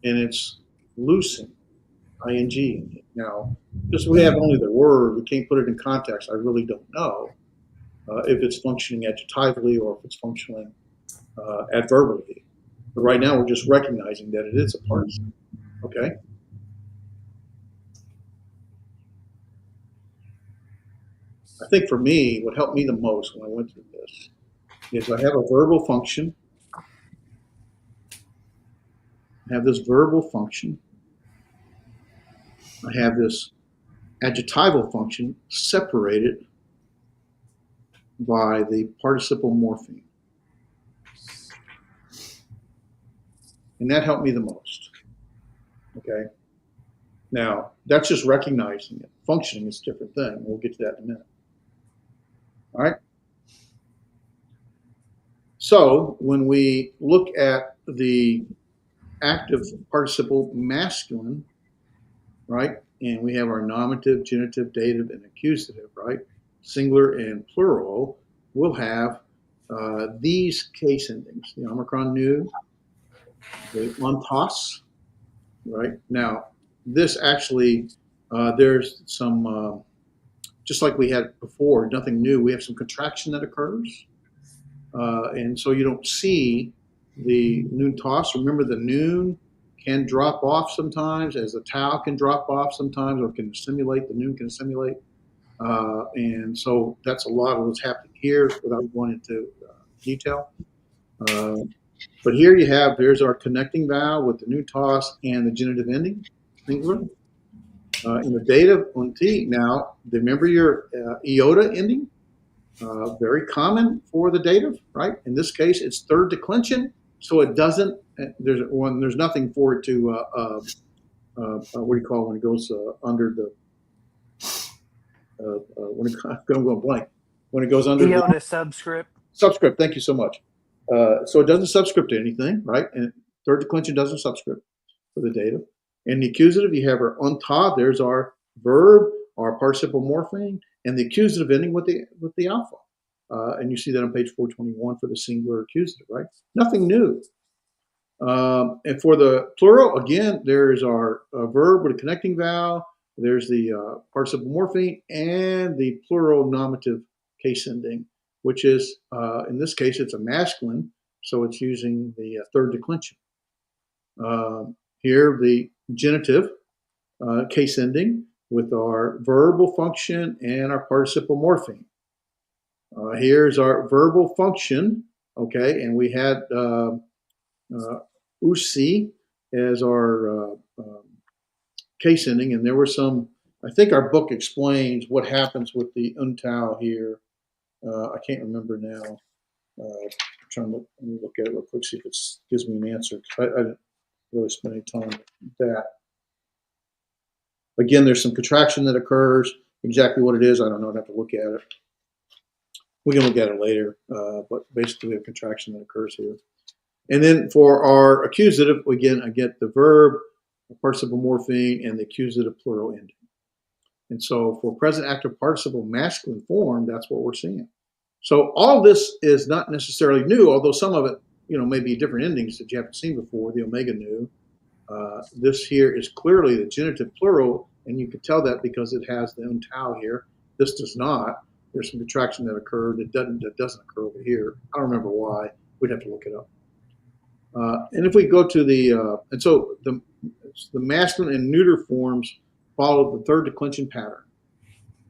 Speaker 1: and it's lucing, ing. Now, because we have only the word, we can't put it in context. I really don't know if it's functioning adjectively or if it's functioning adverbially. But right now, we're just recognizing that it is a participle. Okay. I think for me, what helped me the most when I went through this is I have a verbal function. I have this verbal function. I have this adjectival function separated by the participle morpheme. And that helped me the most. Okay. Now, that's just recognizing it. Functioning is a different thing. We'll get to that in a minute. All right. So when we look at the active participle masculine, right, and we have our nominative, genitive, dative, and accusative, right, singular and plural, we'll have these case endings, the omicron nu, the ontos, right? Now, this actually, there's some, just like we had before, nothing new, we have some contraction that occurs. And so you don't see the noon toss. Remember, the noon can drop off sometimes, as the tau can drop off sometimes, or can assimilate, the noon can assimilate. And so that's a lot of what's happening here without going into detail. But here you have, there's our connecting vowel with the noon toss and the genitive ending, singular. In the dative on T, now, remember your iota ending? Very common for the dative, right? In this case, it's third declension, so it doesn't. There's nothing for it to. What do you call it when it goes under the? I'm going blank. When it goes under
Speaker 2: Iota subscript.
Speaker 1: Subscript. Thank you so much. So it doesn't subscript to anything, right? And third declension doesn't subscript for the dative. And the accusative, you have our unta. There's our verb, our participle morpheme, and the accusative ending with the alpha. And you see that on page 421 for the singular accusative, right? Nothing new. And for the plural, again, there is our verb with a connecting vowel, there's the participle morpheme and the plural nominative case ending, which is, in this case, it's a masculine, so it's using the third declension. Here, the genitive case ending with our verbal function and our participle morpheme. Here's our verbal function, okay, and we had usi as our case ending, and there were some, I think our book explains what happens with the untau here. I can't remember now. I'm trying to let me look at it real quick, see if it gives me an answer. I didn't really spend any time with that. Again, there's some contraction that occurs. Exactly what it is, I don't know. I'd have to look at it. We can look at it later, but basically we have contraction that occurs here. And then for our accusative, again, I get the verb, the participle morpheme, and the accusative plural ending. And so for present active participle masculine form, that's what we're seeing. So all this is not necessarily new, although some of it, may be different endings that you haven't seen before, the omega nu. This here is clearly the genitive plural, and you can tell that because it has the untau here. This does not. There's some contraction that occurred. That doesn't occur over here. I don't remember why. We'd have to look it up. And if we go to the masculine and neuter forms follow the third declension pattern.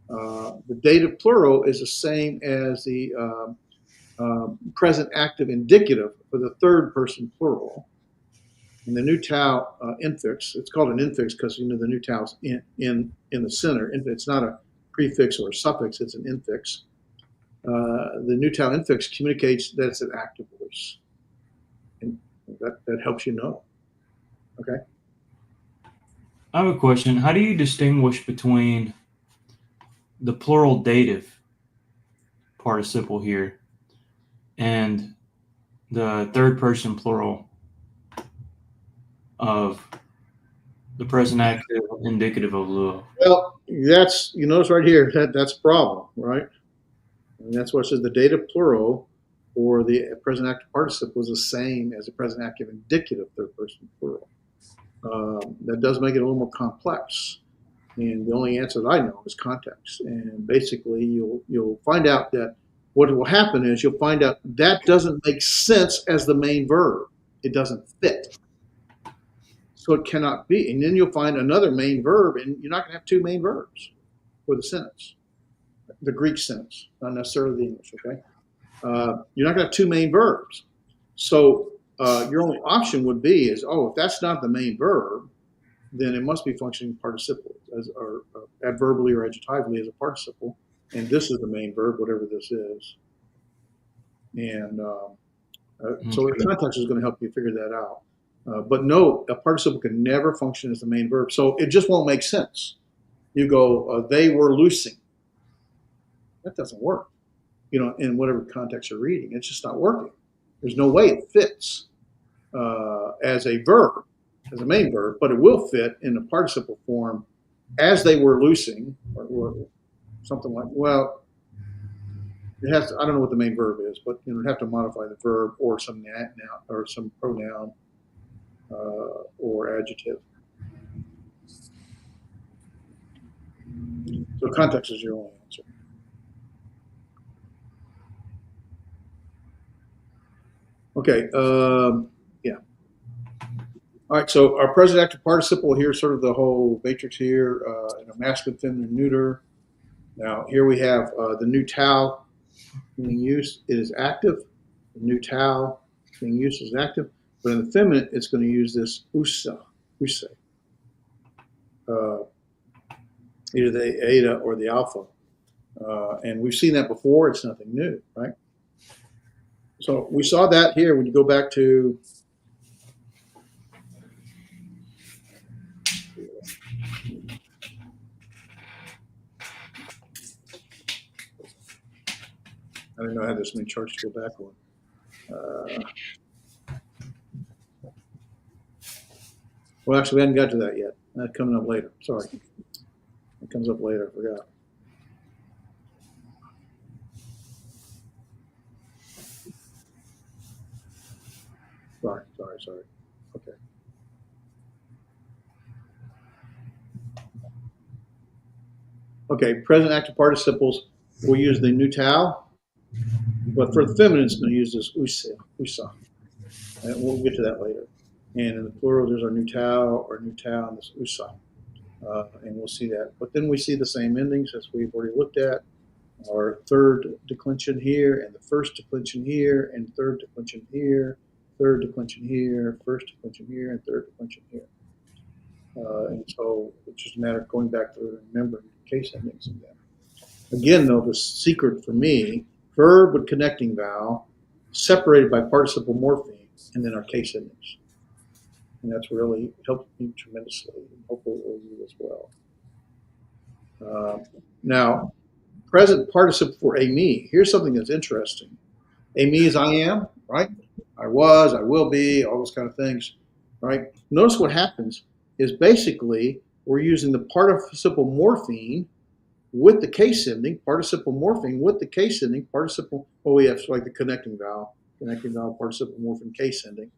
Speaker 1: The dative plural is the same as the present active indicative for the third person plural. And the new tau infix, it's called an infix because the new tau's in the center. It's not a prefix or a suffix, it's an infix. The new tau infix communicates that it's an active voice. And that helps you know. Okay.
Speaker 3: I have a question. How do you distinguish between the plural dative participle here and the third person plural of the present active indicative of luo?
Speaker 1: Well, you notice right here that's a problem, right? And that's what it says the dative plural or the present active participle is the same as the present active indicative third person plural. That does make it a little more complex. And the only answer that I know is context. And basically, you'll find out that what will happen is you'll find out that doesn't make sense as the main verb. It doesn't fit. So it cannot be. And then you'll find another main verb, and you're not going to have two main verbs for the sentence, the Greek sentence, not necessarily the English, okay? You're not going to have two main verbs. So your only option would be is, if that's not the main verb, then it must be functioning participle or adverbially or adjectively as a participle. And this is the main verb, whatever this is. And so the context is going to help you figure that out. But no, a participle can never function as the main verb. So it just won't make sense. You go, they were loosing. That doesn't work. In whatever context you're reading, it's just not working. There's no way it fits as a verb, as a main verb, but it will fit in the participle form as they were loosing or something like, it has to, I don't know what the main verb is, but it'd have to modify the verb or some noun or some pronoun or adjective. So context is your only answer. Okay, yeah. All right, so our present active participle here, sort of the whole matrix here, in a masculine, feminine, neuter. Now here we have the new tau being used. It is active. The new tau being used is active. But in the feminine, it's going to use this use, either the eta or the alpha. And we've seen that before. It's nothing new, right? So we saw that here when you go back to I didn't know I had this many charts to go back on. Well, actually, we hadn't got to that yet. That's coming up later. Sorry. It comes up later. I forgot. Sorry. Okay. Okay, present active participles, we'll use the nu tau, but for the feminine, it's going to use this usa. And we'll get to that later. And in the plural, there's our nu tau, and this usa. And we'll see that. But then we see the same endings as we've already looked at. Our third declension here, and the first declension here, and third declension here, third declension here, first declension here, and third declension here. And so it's just a matter of going back through and remembering case endings in them. Again, though, the secret for me, verb with connecting vowel, separated by participle morpheme, and then our case endings. And that's really helped me tremendously, and hopefully it will you as well. Now, present participle for a me. Here's something that's interesting. A me is I am, right? I was, I will be, all those kind of things, right? Notice what happens is basically we're using the participle morpheme with the case ending, participle morpheme with the case ending, participle, we have like the connecting vowel, participle morpheme, case ending.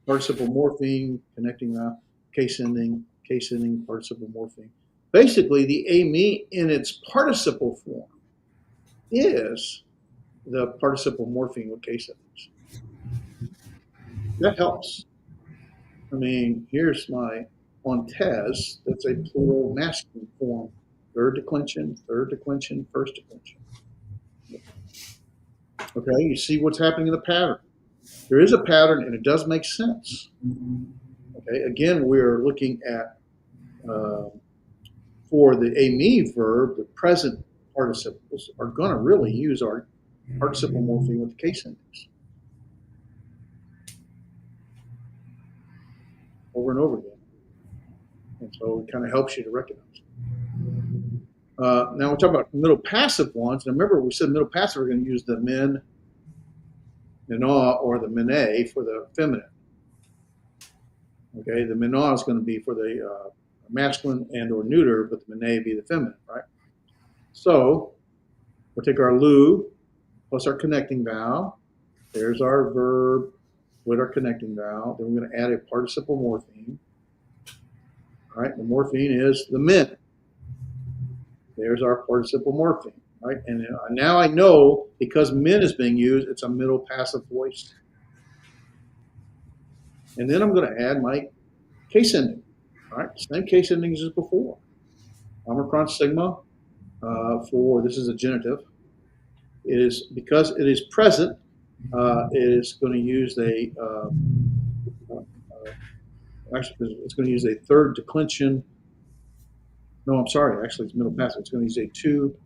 Speaker 1: Participle morpheme, connecting vowel, case ending, participle morpheme. Basically, the a me in its participle form is the participle morpheme with case endings. That helps. I mean, here's my on tes, that's a plural masculine form. Third declension, first declension. Okay, you see what's happening in the pattern. There is a pattern, and it does make sense. Okay, again, we're looking at, for the a me verb, the present participles are going to really use our participle morpheme with the case endings over and over again. And so it kind of helps you to recognize it. Now we're talking about middle passive ones. And remember, we said middle passive, we're going to use the men, mena, or the mene for the feminine. Okay, the mena is going to be for the masculine and or neuter, but the mene be the feminine, right? So we'll take our lu plus our connecting vowel. There's our verb with our connecting vowel. Then we're going to add a participle morpheme. All right, the morpheme is the men. There's our participle morpheme, right? And now I know, because men is being used, it's a middle passive voice. And then I'm going to add my case ending, all right? Same case endings as before. Omicron sigma for, this is a genitive. It is, because it is present, it is going to use actually, it's going to use a third declension. No, I'm sorry. Actually, it's middle passive. It's going to use a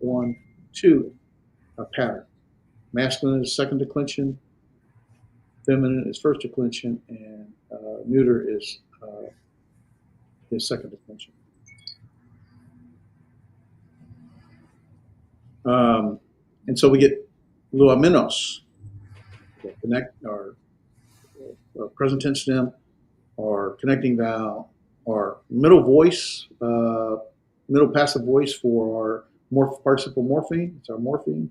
Speaker 1: 2-1-2 pattern. Masculine is second declension, feminine is first declension, and neuter is second declension. And so we get luamenos, connect our present tense stem, our connecting vowel, our middle voice, middle passive voice for our participle morpheme. It's our morpheme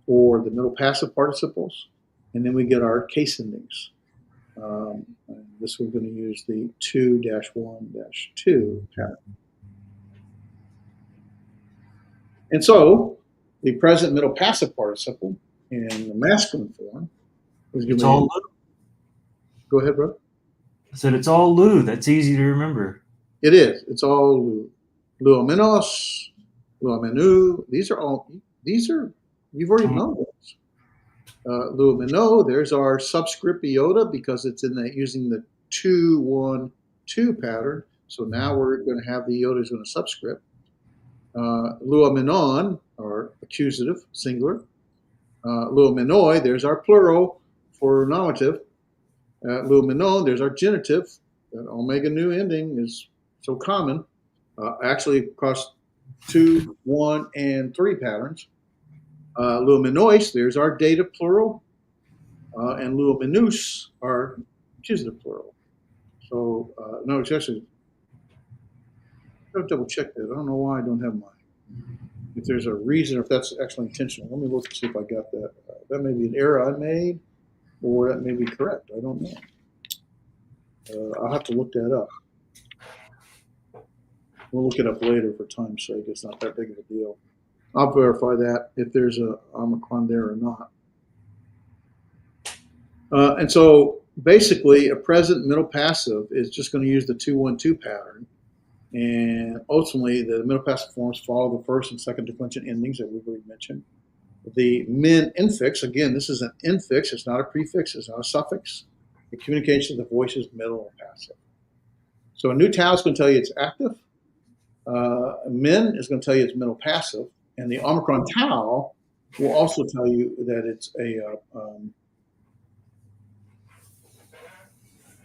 Speaker 1: for the middle passive participles. And then we get our case endings. This we're going to use the 2-1-2 pattern. And so the present middle passive participle in the masculine form is going to be. Go ahead, brother.
Speaker 3: I said it's all lu. That's easy to remember.
Speaker 1: It is. It's all lu. Luamenos, luamenu. These are, you've already known those. Luameno, there's our subscript iota, because it's in that using the 2-1-2 pattern. So now we're going to have the iota in a subscript. Luamenon, our accusative, singular. Luamenoi, there's our plural for nominative. Luamenon, there's our genitive. That omega nu ending is so common. Actually, across 2, 1, and 3 patterns. Luamenois, there's our dative plural. And luamenus, our accusative plural. So, no, it's actually, I've got to double check that. I don't know why I don't have mine. If there's a reason, or if that's actually intentional. Let me look and see if I got that. That may be an error I made, or that may be correct. I don't know. I'll have to look that up. We'll look it up later for time's sake. It's not that big of a deal. I'll verify that if there's a Omicron there or not. And so basically, a present middle passive is just going to use the 2-1-2 pattern. And ultimately, the middle passive forms follow the first and second declension endings that we've already mentioned. The min infix, again, this is an infix. It's not a prefix. It's not a suffix. It communicates that the voice is middle or passive. So a new tau is going to tell you it's active. Min is going to tell you it's middle passive. And the Omicron tau will also tell you that it's a,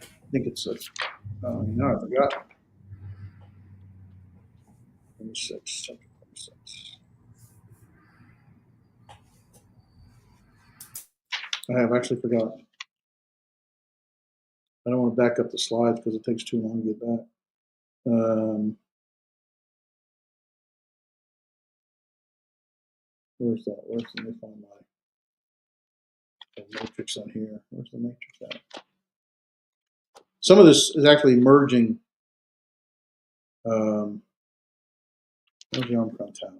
Speaker 1: I think it's a, no, I forgot. 26. I have actually forgotten. I don't want to back up the slides because it takes too long to get back. Where's that? Let me find my matrix on here. Where's the matrix at? Some of this is actually merging. Where's the Omicron tau?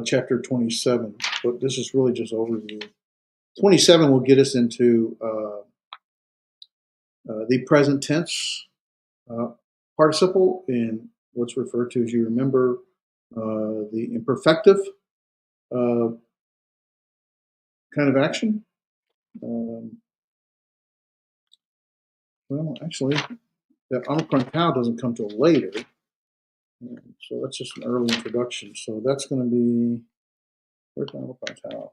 Speaker 1: Chapter 27, but this is really just overview. 27 will get us into the present tense participle in what's referred to, as you remember, the imperfective kind of action. Well, actually, the Omicron tau doesn't come till later. So that's just an early introduction. So that's going to be, where's my Omicron tau?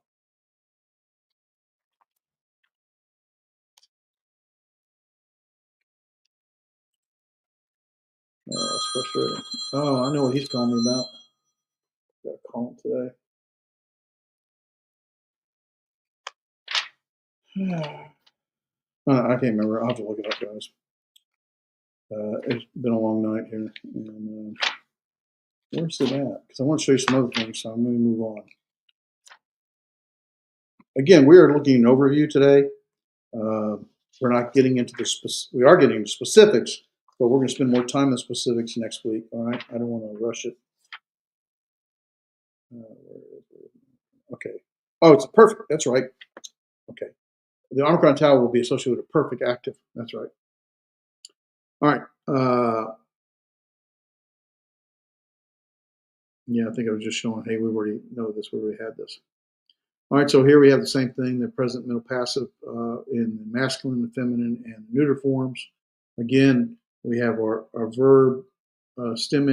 Speaker 1: Oh, that's frustrating. Oh, I know what he's calling me about. Got to call him today. I can't remember. I'll have to look it up, guys. It's been a long night here. And where's it at? Because I want to show you some other things, so I'm going to move on. Again, we are looking at an overview today. We're not getting into the we are getting into specifics, but we're going to spend more time on specifics next week. All right, I don't want to rush it. Okay. Oh, it's a perfect. That's right. Okay. The Omicron tau will be associated with a perfect active. That's right. All right. Yeah, I think I was just showing, hey, we already know this. We already had this. All right, so here we have the same thing, the present, middle, passive in the masculine, the feminine, and neuter forms. Again, we have our verb stem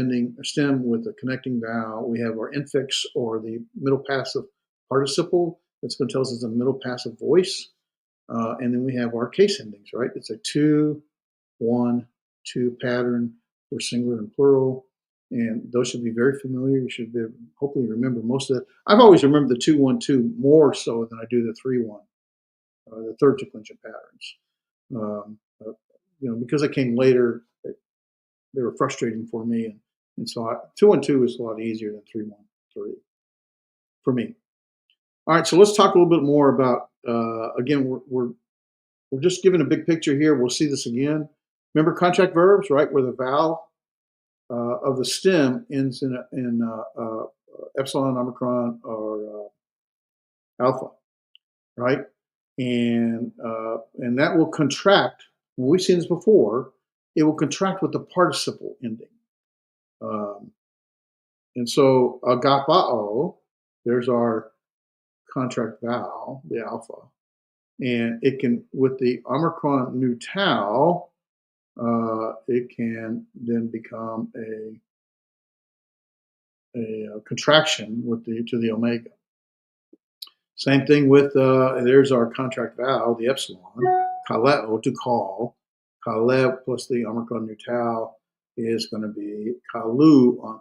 Speaker 1: with a connecting vowel. We have our infix, or the middle passive participle. That's going to tell us it's a middle passive voice. And then we have our case endings, right? It's a 2, 1, 2 pattern for singular and plural. And those should be very familiar. You should be, hopefully remember most of it. I've always remembered the 2-1-2 more so than I do the 3-1, the third declension patterns. Because they came later, they were frustrating for me. And so 2-1-2 is a lot easier than 3-1-3 for me. All right, so let's talk a little bit more about, again, we're just giving a big picture here. We'll see this again. Remember contract verbs, right, where the vowel of the stem ends in epsilon, omicron, or alpha, right? And that will contract. When we've seen this before, it will contract with the participle ending. And so agapao, there's our contract vowel, the alpha, and it can, with the omicron nu tau, it can then become a contraction with to the omega. Same thing with there's our contract vowel, the epsilon, kaleo, to call. Kalev plus the omicron nu tau is going to be kalu on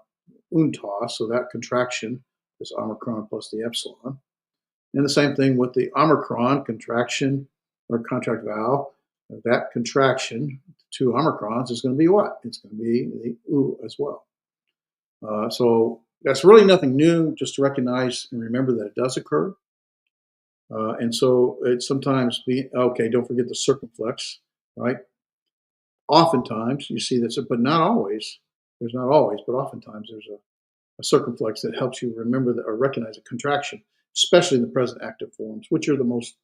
Speaker 1: unta, so that contraction is omicron plus the epsilon. And the same thing with the omicron contraction or contract vowel. That contraction, 2 omicrons, is going to be what? It's going to be the U as well. So that's really nothing new, just to recognize and remember that it does occur. And so it sometimes don't forget the circumflex, right? oftentimes you see this, but not always. There's not always, but oftentimes there's a circumflex that helps you remember or recognize a contraction, especially in the present active forms, which are the most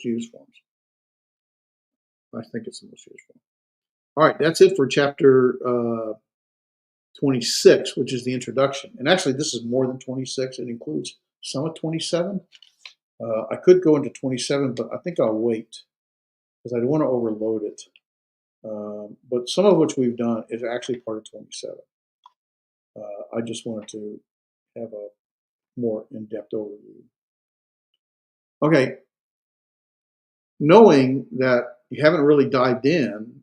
Speaker 1: used forms. I think it's the most used form. All right, that's it for chapter 26, which is the introduction. And actually, this is more than 26. It includes some of 27. I could go into 27, but I think I'll wait because I don't want to overload it. But some of which we've done is actually part of 27. I just wanted to have a more in-depth overview. Okay, knowing that you haven't really dived in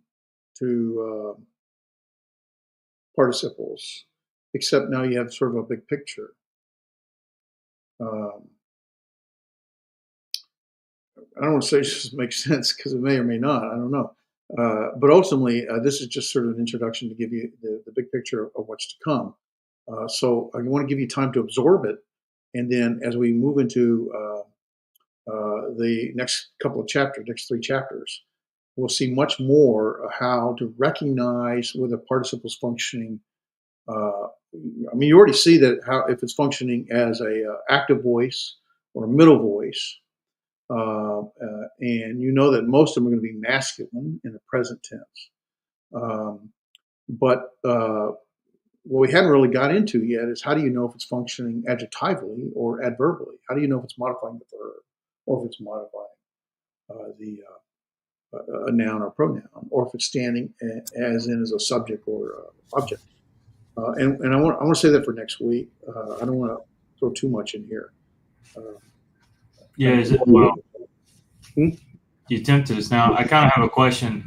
Speaker 1: to participles, except now you have sort of a big picture. I don't want to say this makes sense because it may or may not. I don't know. But ultimately, this is just sort of an introduction to give you the big picture of what's to come. So I want to give you time to absorb it. And then as we move into the next couple of chapters, next 3 chapters, we'll see much more how to recognize whether participles functioning. I mean, you already see that if it's functioning as a active voice or a middle voice, and you know that most of them are going to be masculine in the present tense. But what we hadn't really got into yet is how do you know if it's functioning adjectively or adverbially? How do you know if it's modifying the verb or if it's modifying a noun or pronoun, or if it's standing as a subject or object? And I want to say that for next week. I don't want to throw too much in here.
Speaker 3: Yeah, is it, well, you tempted us. Now, I kind of have a question.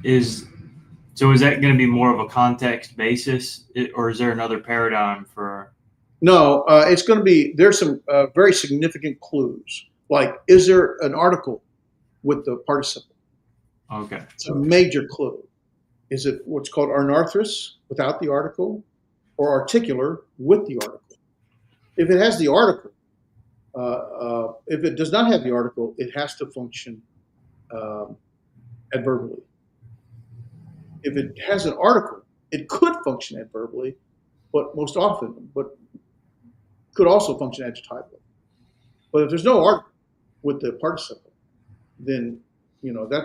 Speaker 3: So is that going to be more of a context basis, or is there another paradigm for?
Speaker 1: No, it's going to be, there's some very significant clues. Like, is there an article with the participle?
Speaker 3: Okay.
Speaker 1: It's a major clue. Is it what's called anarthrous without the article, or articular with the article? If it has the article, if it does not have the article, it has to function adverbially. If it has an article, it could function adverbially, but most often, but could also function adjectively. But if there's no article with the participle, then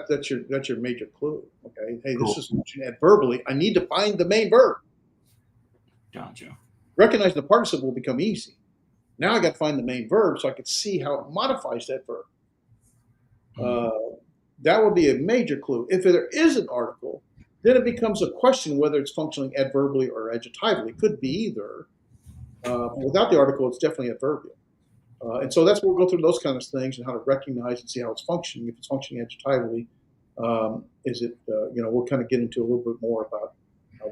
Speaker 1: that's your major clue. Okay, hey,
Speaker 3: Cool.
Speaker 1: This is functioning adverbially. I need to find the main verb.
Speaker 3: Gotcha.
Speaker 1: Recognizing the participle will become easy. Now I got to find the main verb so I can see how it modifies that verb. That would be a major clue. If there is an article, then it becomes a question whether it's functioning adverbially or adjectively. It could be either. Without the article, it's definitely adverbial. And so that's where we'll go through those kinds of things and how to recognize and see how it's functioning. If it's functioning adjectively, is it, we'll kind of get into a little bit more about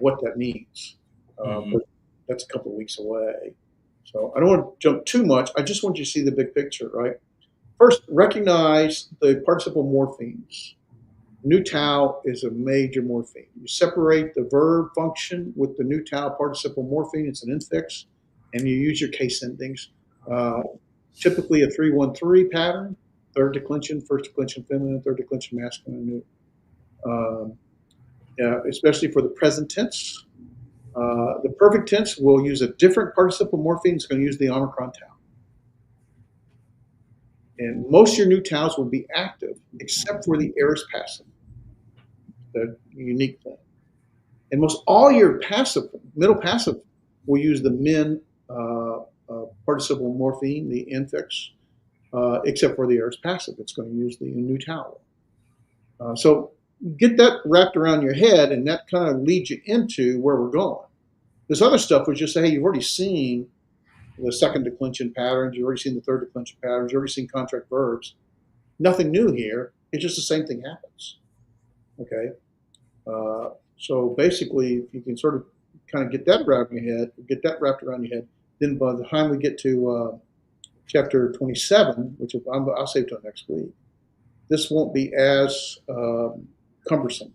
Speaker 1: what that means. But that's a couple of weeks away. So I don't want to jump too much. I just want you to see the big picture, right? First, recognize the participle morphemes. Nu tau is a major morpheme. You separate the verb function with the nu tau participle morpheme. It's an infix, and you use your case endings. Typically a 3-1-3 pattern: third declension, first declension feminine, third declension masculine, especially for the present tense. The perfect tense will use a different participle morpheme. It's going to use the omicron tau. And most of your nu taus will be active, except for the aorist passive, the unique thing. And most all your passive, middle passive, will use the min participle morpheme, the infix, except for the aorist passive. It's going to use the nu tau. So get that wrapped around your head, and that kind of leads you into where we're going. This other stuff was just say, hey, you've already seen the second declension patterns, you've already seen the third declension patterns, you've already seen contract verbs. Nothing new here. It's just the same thing happens. Okay. So basically, if you can sort of kind of get that wrapped in your head, get that wrapped around your head, then by the time we get to chapter 27, which I'll save till next week, this won't be as cumbersome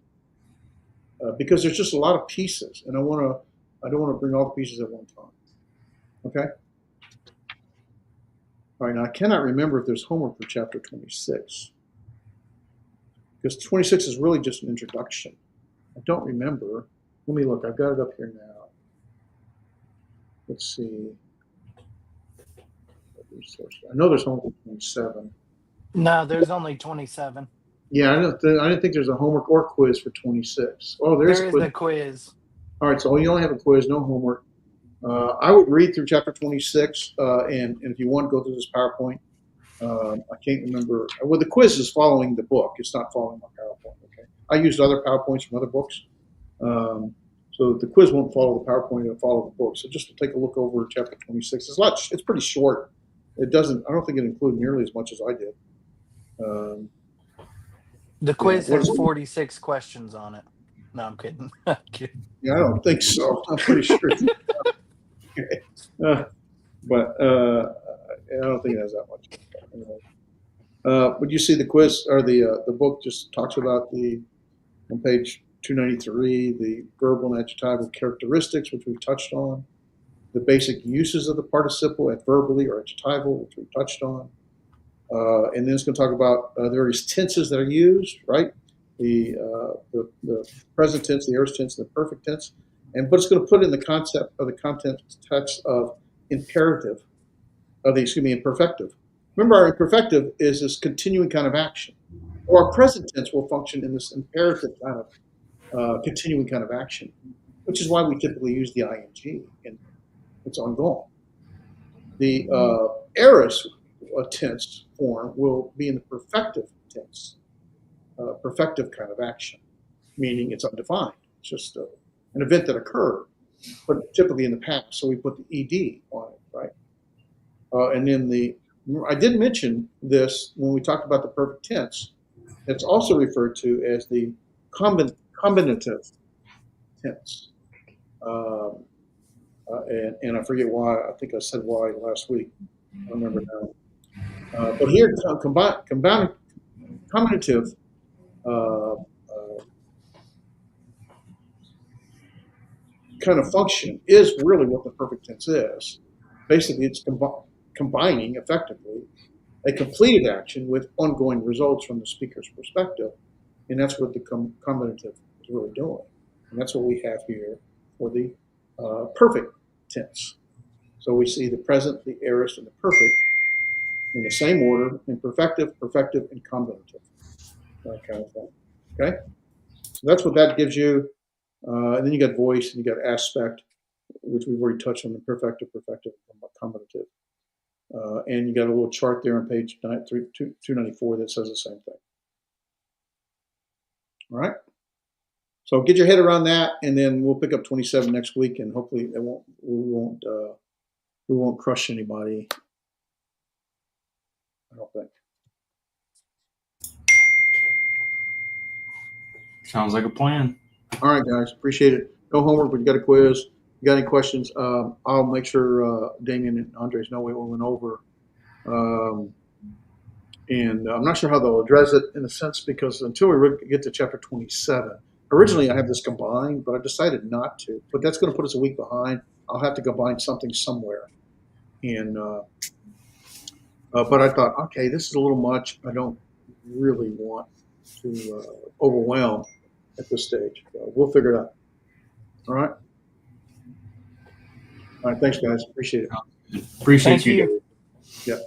Speaker 1: because there's just a lot of pieces, and I don't want to bring all the pieces at one time. Okay. All right. Now I cannot remember if there's homework for chapter 26 because 26 is really just an introduction. I don't remember. Let me look. I've got it up here now. Let's see. I know there's homework 27.
Speaker 2: No, there's only 27.
Speaker 1: Yeah, I didn't think there's a homework or quiz for 26. Oh, there's
Speaker 2: There
Speaker 1: a
Speaker 2: is
Speaker 1: quiz.
Speaker 2: a quiz.
Speaker 1: All right, so you only have a quiz, no homework. I would read through chapter 26, and if you want to go through this PowerPoint, I can't remember. Well, the quiz is following the book. It's not following my PowerPoint. Okay, I used other PowerPoints from other books, so the quiz won't follow the PowerPoint; it'll follow the book. So just take a look over chapter 26. It's pretty short. It doesn't. I don't think it included nearly as much as I did.
Speaker 2: The quiz
Speaker 1: what
Speaker 2: has
Speaker 1: is it?
Speaker 2: 46 questions on it. No, I'm kidding. I'm kidding.
Speaker 1: Yeah, I don't think so. I'm pretty sure. Okay. But I don't think it has that much. Would you see the quiz or the book just talks about on page 293 the verbal and adjectival characteristics, which we've touched on, the basic uses of the participle adverbially or adjectival, which we've touched on, and then it's going to talk about the various tenses that are used, right? The present tense, the aorist tense, and the perfect tense, but it's going to put in the concept of the context of imperative, imperfective. Remember, our imperfective is this continuing kind of action, or our present tense will function in this imperative kind of continuing kind of action, which is why we typically use the ing, and it's ongoing. The aorist tense form will be in the perfective tense, perfective kind of action, meaning it's undefined. It's just an event that occurred, but typically in the past. So we put the ed on it, right? And then I did mention this when we talked about the perfect tense. It's also referred to as the combinative tense. And I forget why. I think I said why last week. I don't remember now. But here, combinative kind of function is really what the perfect tense is. Basically, it's combining effectively a completed action with ongoing results from the speaker's perspective, and that's what the combinative is really doing. And that's what we have here for the perfect tense. So we see the present, the aorist, and the perfect in the same order in perfective, and combinative, that kind of thing. Okay, so that's what that gives you. And then you got voice and you got aspect, which we've already touched on, the perfective, combinative. And you got a little chart there on page 294 that says the same thing. All right. So get your head around that, and then we'll pick up 27 next week, and hopefully we won't crush anybody. I don't think.
Speaker 3: Sounds like a plan.
Speaker 1: All right, guys. Appreciate it. No homework, but you got a quiz. You got any questions? I'll make sure Damien and Andres know what we went over. And I'm not sure how they'll address it in a sense, because until we get to chapter 27, originally I have this combined, but I decided not to. But that's going to put us a week behind. I'll have to combine something somewhere. And but I thought, okay, this is a little much. I don't really want to overwhelm at this stage. So we'll figure it out. All right. All right. Thanks, guys. Appreciate it.
Speaker 3: Appreciate
Speaker 2: Thank you.
Speaker 1: Yeah.